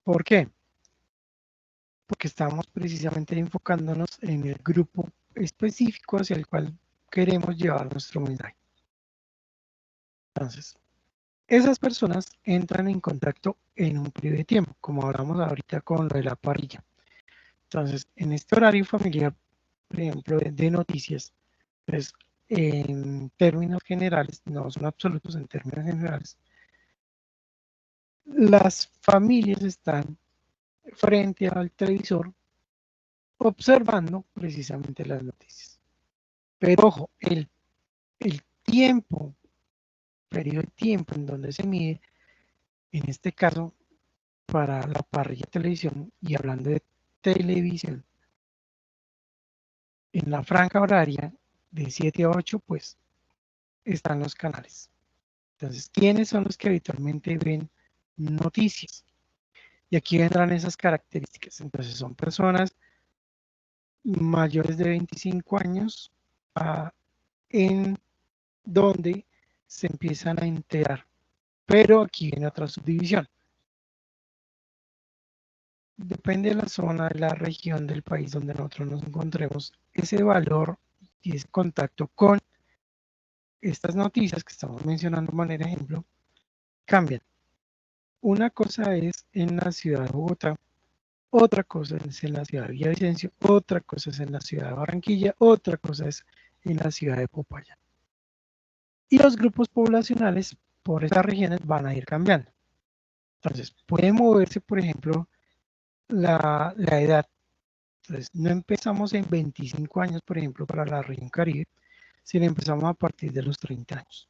S1: ¿Por qué? Porque estamos precisamente enfocándonos en el grupo específico hacia el cual queremos llevar nuestro mensaje. Entonces, esas personas entran en contacto en un periodo de tiempo, como hablamos ahorita con lo de la parrilla. Entonces, en este horario familiar, por ejemplo, de noticias, pues en términos generales, no son absolutos, en términos generales, las familias están frente al televisor observando precisamente las noticias. Pero ojo, el tiempo, periodo de tiempo en donde se mide, en este caso, para la parrilla de televisión, y hablando de televisión, en la franja horaria de 7 a 8, pues están los canales. Entonces, ¿quiénes son los que habitualmente ven noticias? Y aquí vendrán esas características. Entonces, son personas mayores de 25 años en donde se empiezan a enterar. Pero aquí viene otra subdivisión. Depende de la zona, de la región del país donde nosotros nos encontremos, ese valor y ese contacto con estas noticias que estamos mencionando de manera ejemplo, cambian. Una cosa es en la ciudad de Bogotá, otra cosa es en la ciudad de Villavicencio, otra cosa es en la ciudad de Barranquilla, otra cosa es en la ciudad de Popayán. Y los grupos poblacionales por esas regiones van a ir cambiando. Entonces, puede moverse, por ejemplo, la edad. Entonces, no empezamos en 25 años, por ejemplo, para la región Caribe, si la empezamos a partir de los 30 años.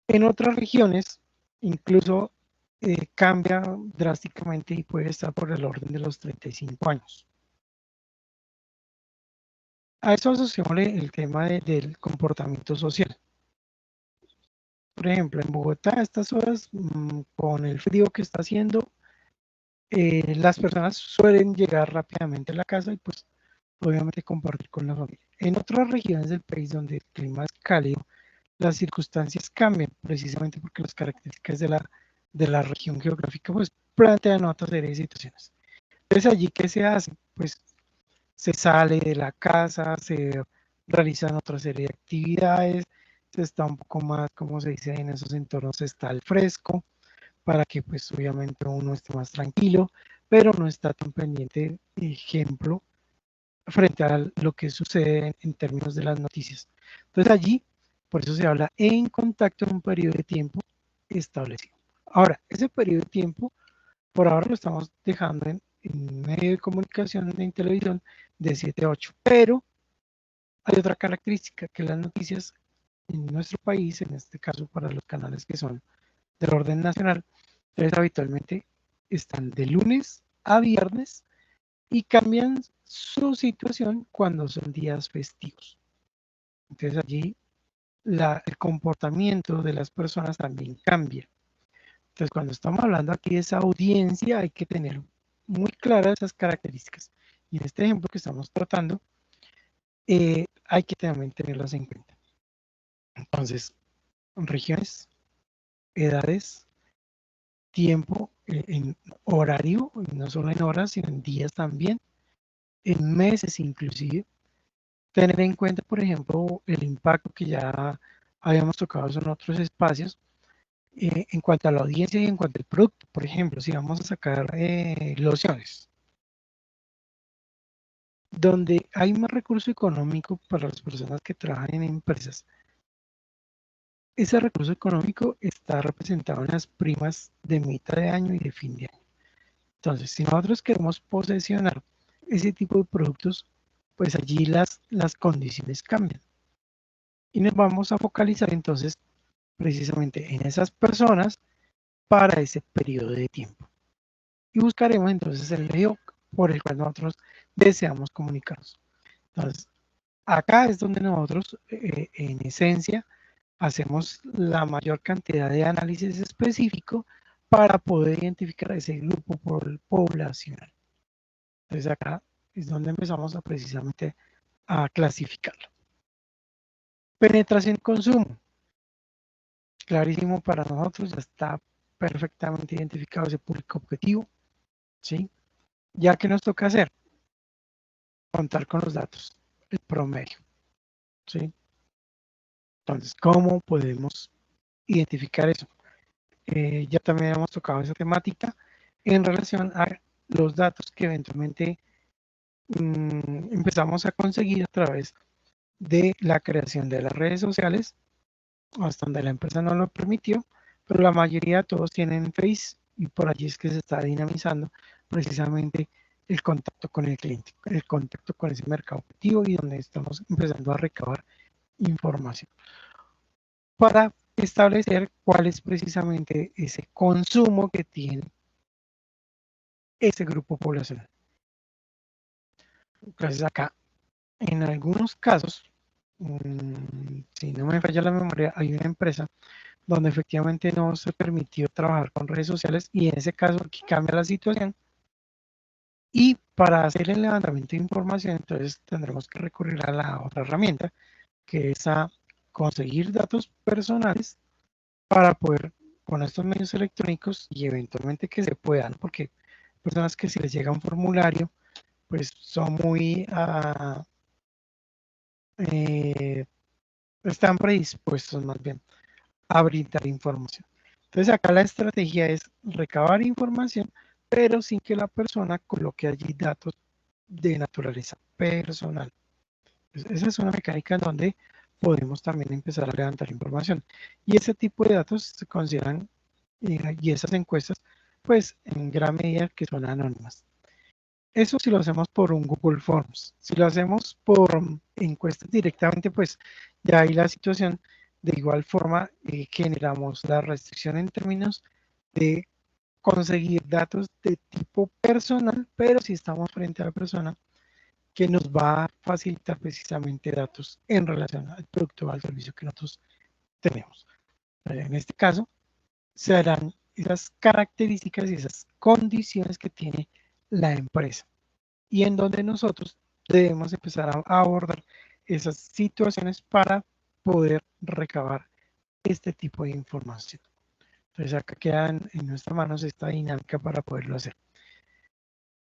S1: En otras regiones, incluso cambia drásticamente y puede estar por el orden de los 35 años. A eso asociémosle el tema del comportamiento social. Por ejemplo, en Bogotá, a estas horas, con el frío que está haciendo, las personas suelen llegar rápidamente a la casa y pues obviamente compartir con la familia. En otras regiones del país donde el clima es cálido, las circunstancias cambian precisamente porque las características de la región geográfica pues plantean otra serie de situaciones. Entonces allí, ¿qué se hace? Pues se sale de la casa, se realizan otra serie de actividades, se está un poco más, como se dice en esos entornos, se está al fresco, para que pues obviamente uno esté más tranquilo, pero no está tan pendiente, ejemplo, frente a lo que sucede en términos de las noticias. Entonces allí, por eso se habla en contacto en un periodo de tiempo establecido. Ahora, ese periodo de tiempo, por ahora lo estamos dejando en medio de comunicación, en televisión, de 7 a 8, pero hay otra característica, que las noticias en nuestro país, en este caso para los canales que son del orden nacional, entonces habitualmente están de lunes a viernes y cambian su situación cuando son días festivos. Entonces allí el comportamiento de las personas también cambia. Entonces cuando estamos hablando aquí de esa audiencia hay que tener muy claras esas características. Y en este ejemplo que estamos tratando, hay que también tenerlas en cuenta. Entonces, regiones, edades, tiempo, en horario, no solo en horas, sino en días también, en meses inclusive. Tener en cuenta, por ejemplo, el impacto que ya habíamos tocado en otros espacios en cuanto a la audiencia y en cuanto al producto. Por ejemplo, si vamos a sacar lociones, donde hay más recurso económico para las personas que trabajan en empresas, ese recurso económico está representado en las primas de mitad de año y de fin de año. Entonces, si nosotros queremos posesionar ese tipo de productos, pues allí las condiciones cambian. Y nos vamos a focalizar entonces precisamente en esas personas para ese periodo de tiempo. Y buscaremos entonces el medio por el cual nosotros deseamos comunicarnos. Entonces, acá es donde nosotros, en esencia, hacemos la mayor cantidad de análisis específico para poder identificar ese grupo poblacional. Entonces, acá es donde empezamos a precisamente a clasificarlo. Penetración y consumo. Clarísimo para nosotros, ya está perfectamente identificado ese público objetivo, ¿sí? Ya que nos toca hacer, contar con los datos, el promedio, ¿sí? Entonces, ¿cómo podemos identificar eso? Ya también hemos tocado esa temática en relación a los datos que eventualmente empezamos a conseguir a través de la creación de las redes sociales, hasta donde la empresa no lo permitió, pero la mayoría todos tienen Face y por allí es que se está dinamizando precisamente el contacto con el cliente, el contacto con ese mercado objetivo y donde estamos empezando a recabar información para establecer cuál es precisamente ese consumo que tiene ese grupo poblacional. Entonces acá, en algunos casos, si no me falla la memoria, hay una empresa donde efectivamente no se permitió trabajar con redes sociales y en ese caso aquí cambia la situación y para hacer el levantamiento de información entonces tendremos que recurrir a la otra herramienta que es a conseguir datos personales para poder con estos medios electrónicos y eventualmente que se puedan, porque personas que si les llega un formulario pues son muy eh, están predispuestos más bien a brindar información. Entonces acá la estrategia es recabar información, pero sin que la persona coloque allí datos de naturaleza personal. Entonces, esa es una mecánica en donde podemos también empezar a levantar información. Y ese tipo de datos se consideran, y esas encuestas, pues en gran medida que son anónimas. Eso si lo hacemos por un Google Forms. Si lo hacemos por encuestas directamente, pues ya ahí la situación, de igual forma, generamos la restricción en términos de conseguir datos de tipo personal, pero si estamos frente a la persona que nos va a facilitar precisamente datos en relación al producto o al servicio que nosotros tenemos. En este caso, se harán esas características y esas condiciones que tiene la empresa y en donde nosotros debemos empezar a abordar esas situaciones para poder recabar este tipo de información. Entonces acá queda en nuestras manos esta dinámica para poderlo hacer.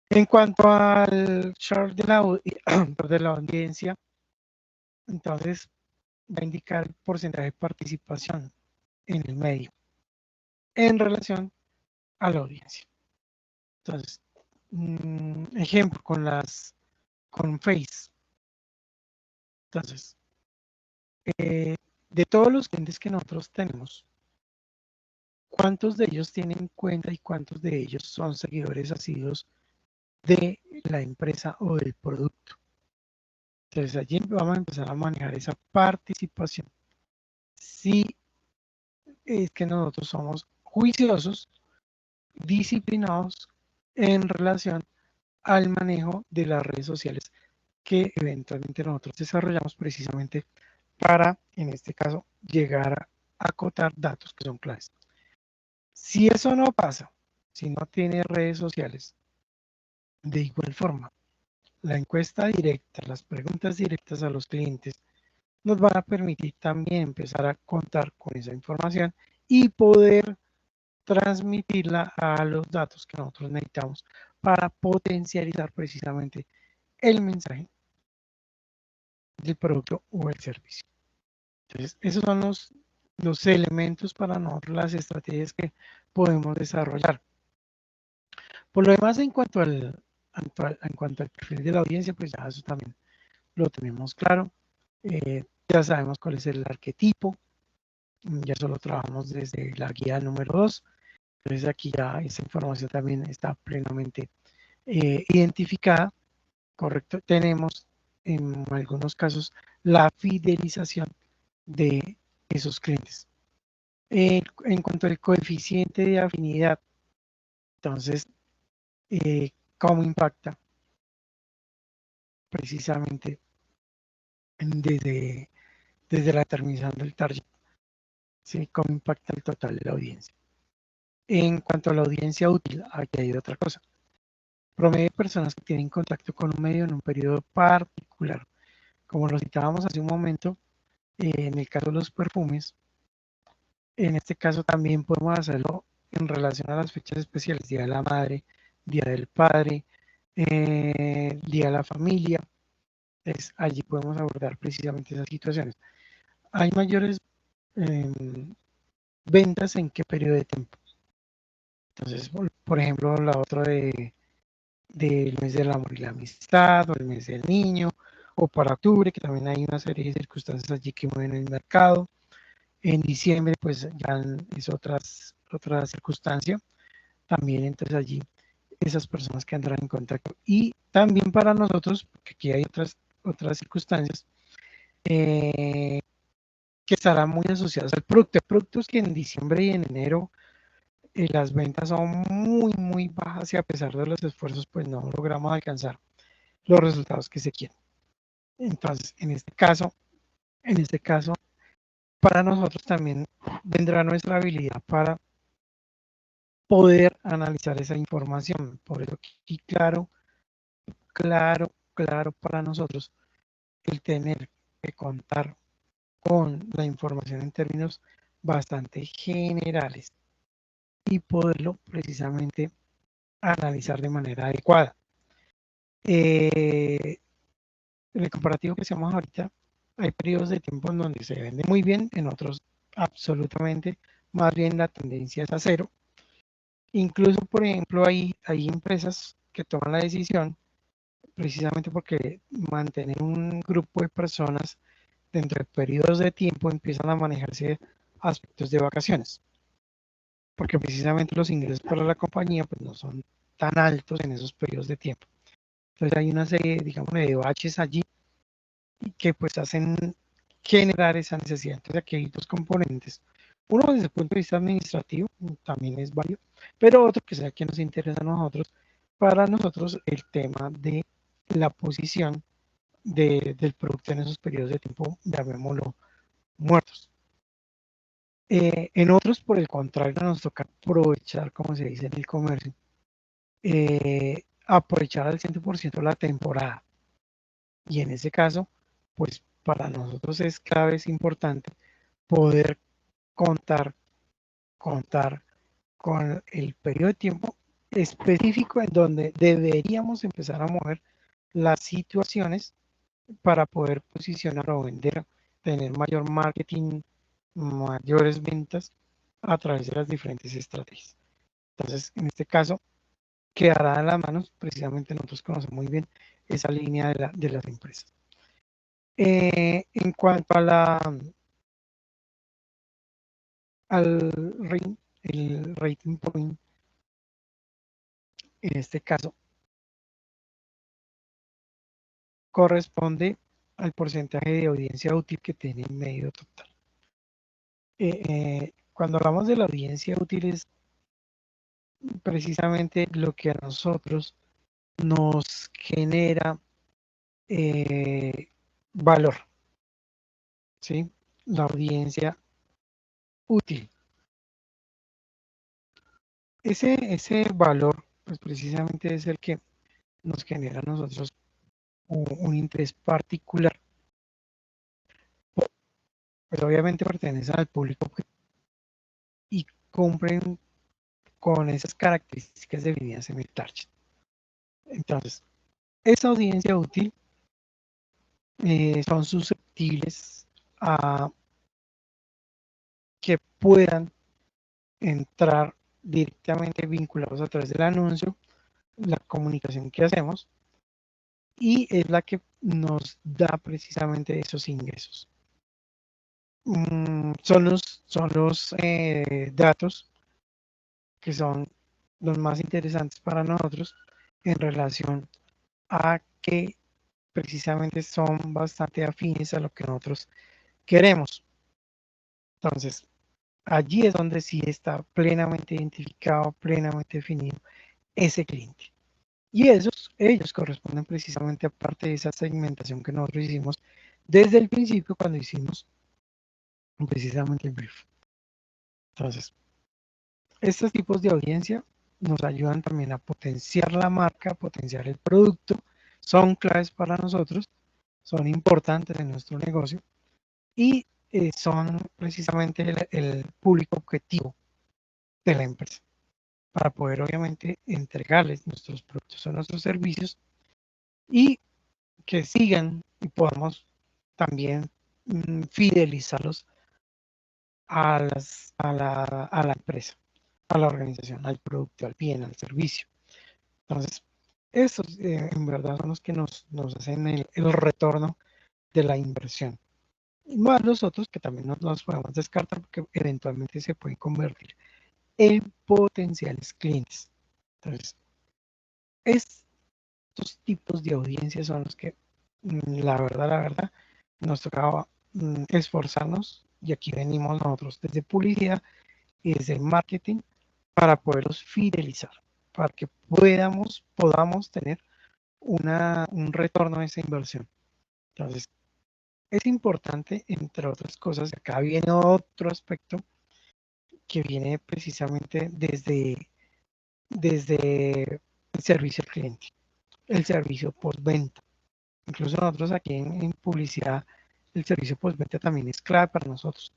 S1: En cuanto al share de la audiencia, entonces va a indicar el porcentaje de participación en el medio en relación a la audiencia. Entonces, ejemplo con Face. Entonces, de todos los clientes que nosotros tenemos, ¿cuántos de ellos tienen cuenta y cuántos de ellos son seguidores asiduos de la empresa o del producto? Entonces, allí vamos a empezar a manejar esa participación. Si es que nosotros somos juiciosos, disciplinados en relación al manejo de las redes sociales que eventualmente nosotros desarrollamos precisamente para, en este caso, llegar a acotar datos que son claves. Si eso no pasa, si no tiene redes sociales, de igual forma, la encuesta directa, las preguntas directas a los clientes nos van a permitir también empezar a contar con esa información y poder transmitirla a los datos que nosotros necesitamos para potencializar precisamente el mensaje del producto o el servicio. Entonces, esos son los elementos para nosotros, las estrategias que podemos desarrollar. Por lo demás, en cuanto al perfil de la audiencia, pues ya eso también lo tenemos claro. Ya sabemos cuál es el arquetipo, ya eso lo trabajamos desde la guía número 2. Entonces aquí ya esa información también está plenamente identificada, correcto. Tenemos en algunos casos la fidelización de esos clientes. En cuanto al coeficiente de afinidad, entonces, ¿cómo impacta precisamente desde, desde la determinación del target? ¿Sí? ¿Cómo impacta el total de la audiencia? En cuanto a la audiencia útil, aquí hay otra cosa. Promedio de personas que tienen contacto con un medio en un periodo particular. Como lo citábamos hace un momento, en el caso de los perfumes, en este caso también podemos hacerlo en relación a las fechas especiales, Día de la Madre, Día del Padre, Día de la Familia. Entonces, allí podemos abordar precisamente esas situaciones. Hay mayores eh, ventas en qué periodo de tiempo. Entonces, por ejemplo, la otra del mes del amor y la amistad, o el mes del niño, o para octubre, que también hay una serie de circunstancias allí que mueven el mercado. En diciembre, pues ya es otra circunstancia. También entonces allí esas personas que andarán en contacto. Y también para nosotros, porque aquí hay otras circunstancias, que estarán muy asociadas al producto. Hay productos que en diciembre y en enero las ventas son muy bajas y a pesar de los esfuerzos, pues no logramos alcanzar los resultados que se quieren. Entonces, en este caso, para nosotros también vendrá nuestra habilidad para poder analizar esa información. Por eso aquí, claro para nosotros el tener que contar con la información en términos bastante generales y poderlo precisamente analizar de manera adecuada. En el comparativo que hacemos ahorita, hay periodos de tiempo en donde se vende muy bien, en otros absolutamente, más bien la tendencia es a cero. Incluso, por ejemplo, hay empresas que toman la decisión precisamente porque mantener un grupo de personas dentro de periodos de tiempo empiezan a manejarse aspectos de vacaciones, porque precisamente los ingresos para la compañía pues, no son tan altos en esos periodos de tiempo. Entonces hay una serie, digamos, de baches allí que pues hacen generar esa necesidad. Entonces aquí hay dos componentes. Uno desde el punto de vista administrativo, también es válido, pero otro que sea que nos interesa a nosotros, para nosotros el tema de la posición del producto en esos periodos de tiempo, llamémoslo, muertos. En otros, por el contrario, nos toca aprovechar, como se dice en el comercio, aprovechar al 100% la temporada. Y en ese caso, pues para nosotros es clave, es importante poder contar, contar con el periodo de tiempo específico en donde deberíamos empezar a mover las situaciones para poder posicionar o vender, tener mayor marketing, mayores ventas a través de las diferentes estrategias. Entonces, en este caso, quedará en las manos, precisamente nosotros conocemos muy bien esa línea de las empresas. En cuanto a al rating, el rating point, en este caso, corresponde al porcentaje de audiencia útil que tiene el medio total. Cuando hablamos de la audiencia útil es precisamente lo que a nosotros nos genera valor, ¿sí? La audiencia útil. Ese valor, pues precisamente es el que nos genera a nosotros un interés particular. Pues obviamente pertenecen al público y cumplen con esas características definidas en el target. Entonces, esa audiencia útil son susceptibles a que puedan entrar directamente vinculados a través del anuncio, la comunicación que hacemos, y es la que nos da precisamente esos ingresos. Son los datos que son los más interesantes para nosotros en relación a que precisamente son bastante afines a lo que nosotros queremos. Entonces, allí es donde sí está plenamente identificado, plenamente definido ese cliente. Y ellos corresponden precisamente a parte de esa segmentación que nosotros hicimos desde el principio cuando hicimos precisamente el brief. Entonces, estos tipos de audiencia nos ayudan también a potenciar la marca, a potenciar el producto, son claves para nosotros, son importantes en nuestro negocio y son precisamente el público objetivo de la empresa para poder obviamente entregarles nuestros productos o nuestros servicios y que sigan y podamos también fidelizarlos a la empresa, a la organización, al producto, al bien, al servicio. Entonces, estos en verdad son los que nos hacen el retorno de la inversión. Y más los otros que también nos podemos descartar porque eventualmente se pueden convertir en potenciales clientes. Entonces, estos tipos de audiencias son los que, la verdad, nos tocaba esforzarnos y aquí venimos nosotros desde publicidad y desde marketing para poderlos fidelizar, para que podamos tener un retorno a esa inversión. Entonces, es importante, entre otras cosas, acá viene otro aspecto que viene precisamente desde el servicio al cliente, el servicio postventa. Incluso nosotros aquí en publicidad, el servicio postventa también es clave para nosotros.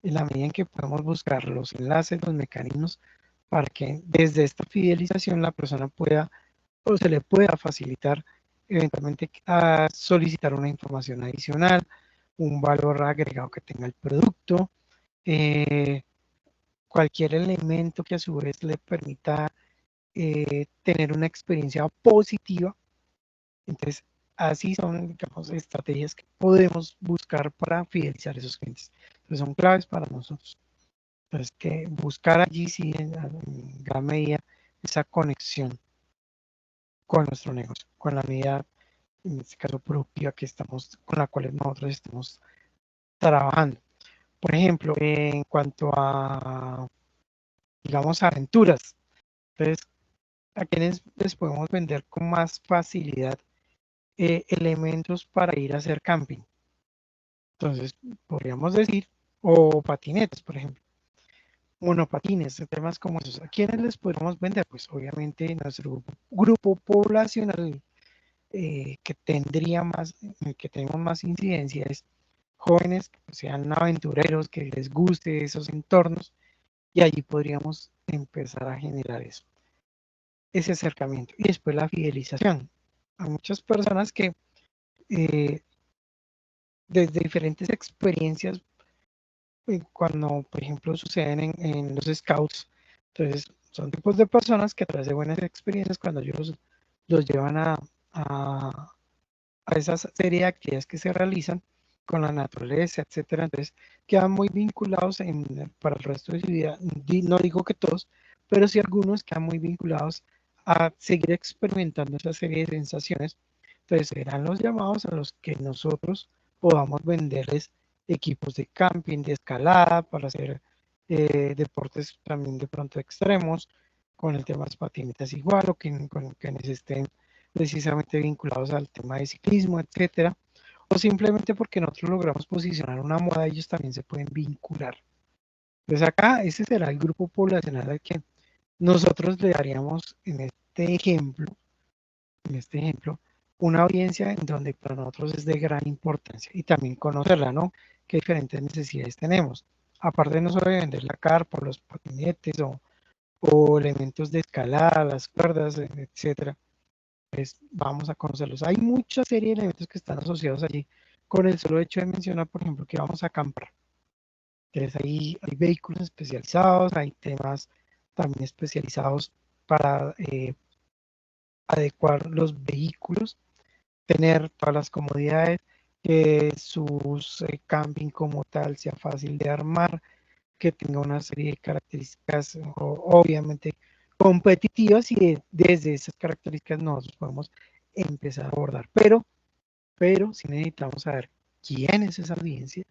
S1: En la medida en que podemos buscar los enlaces, los mecanismos, para que desde esta fidelización la persona pueda o se le pueda facilitar eventualmente a solicitar una información adicional, un valor agregado que tenga el producto, eh, cualquier elemento que a su vez le permita tener una experiencia positiva. Entonces, así son, digamos, estrategias que podemos buscar para fidelizar a esos clientes. Entonces, son claves para nosotros. Entonces, que buscar allí sí en gran medida esa conexión. con nuestro negocio, con la medida, en este caso propia, con la cual nosotros estamos trabajando. Por ejemplo, en cuanto a, digamos, aventuras, entonces, ¿a quienes les podemos vender con más facilidad elementos para ir a hacer camping? Entonces, podríamos decir, o patinetes, por ejemplo, monopatines, temas como esos. ¿A quiénes les podemos vender? Pues obviamente nuestro grupo poblacional que tendría más, que tenemos más incidencia es jóvenes que sean aventureros, que les guste esos entornos, y allí podríamos empezar a generar eso, ese acercamiento. Y después la fidelización. A muchas personas que eh, desde diferentes experiencias, cuando por ejemplo suceden en los scouts, entonces son tipos de personas que a través de buenas experiencias, cuando ellos los llevan a, a esa serie de actividades que se realizan con la naturaleza, etcétera, entonces quedan muy vinculados para el resto de su vida. No digo que todos, pero sí algunos quedan muy vinculados a seguir experimentando esa serie de sensaciones. Entonces serán los llamados a los que nosotros podamos venderles equipos de camping, de escalada, para hacer deportes también de pronto extremos, con el tema de las patinetas igual, o con quienes estén precisamente vinculados al tema de ciclismo, etcétera, o simplemente porque nosotros logramos posicionar una moda, ellos también se pueden vincular. Entonces acá ese será el grupo poblacional al que nosotros le daríamos en este ejemplo, una audiencia en donde para nosotros es de gran importancia y también conocerla, ¿no? Qué diferentes necesidades tenemos. Aparte no solo de vender la carpa, los patinetes o elementos de escalada, las cuerdas, etcétera, pues vamos a conocerlos. Hay mucha serie de elementos que están asociados allí con el solo hecho de mencionar, por ejemplo, que vamos a acampar. Entonces hay vehículos especializados, hay temas también especializados para adecuar los vehículos, tener todas las comodidades, que su camping como tal sea fácil de armar, que tenga una serie de características obviamente competitivas, y desde esas características nosotros podemos empezar a abordar. Pero sí necesitamos saber quién es esa audiencia,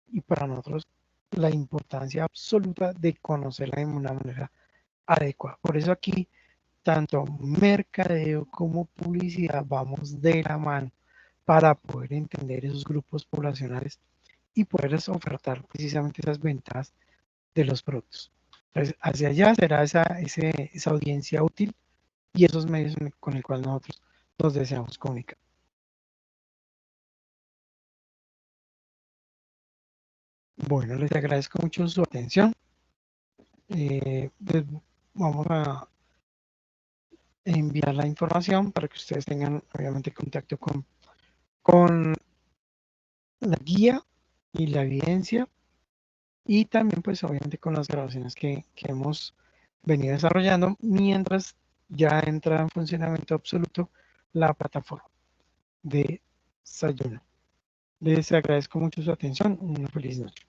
S1: y para nosotros la importancia absoluta de conocerla de una manera adecuada. Por eso aquí, tanto mercadeo como publicidad vamos de la mano para poder entender esos grupos poblacionales y poder ofertar precisamente esas ventajas de los productos. Entonces, hacia allá será esa audiencia útil y esos medios con el cual nosotros nos deseamos comunicar. Bueno, les agradezco mucho su atención. Les vamos a enviar la información para que ustedes tengan obviamente contacto con la guía y la evidencia, y también pues obviamente con las grabaciones que hemos venido desarrollando mientras ya entra en funcionamiento absoluto la plataforma de Sayuna. Les agradezco mucho su atención. Una feliz noche.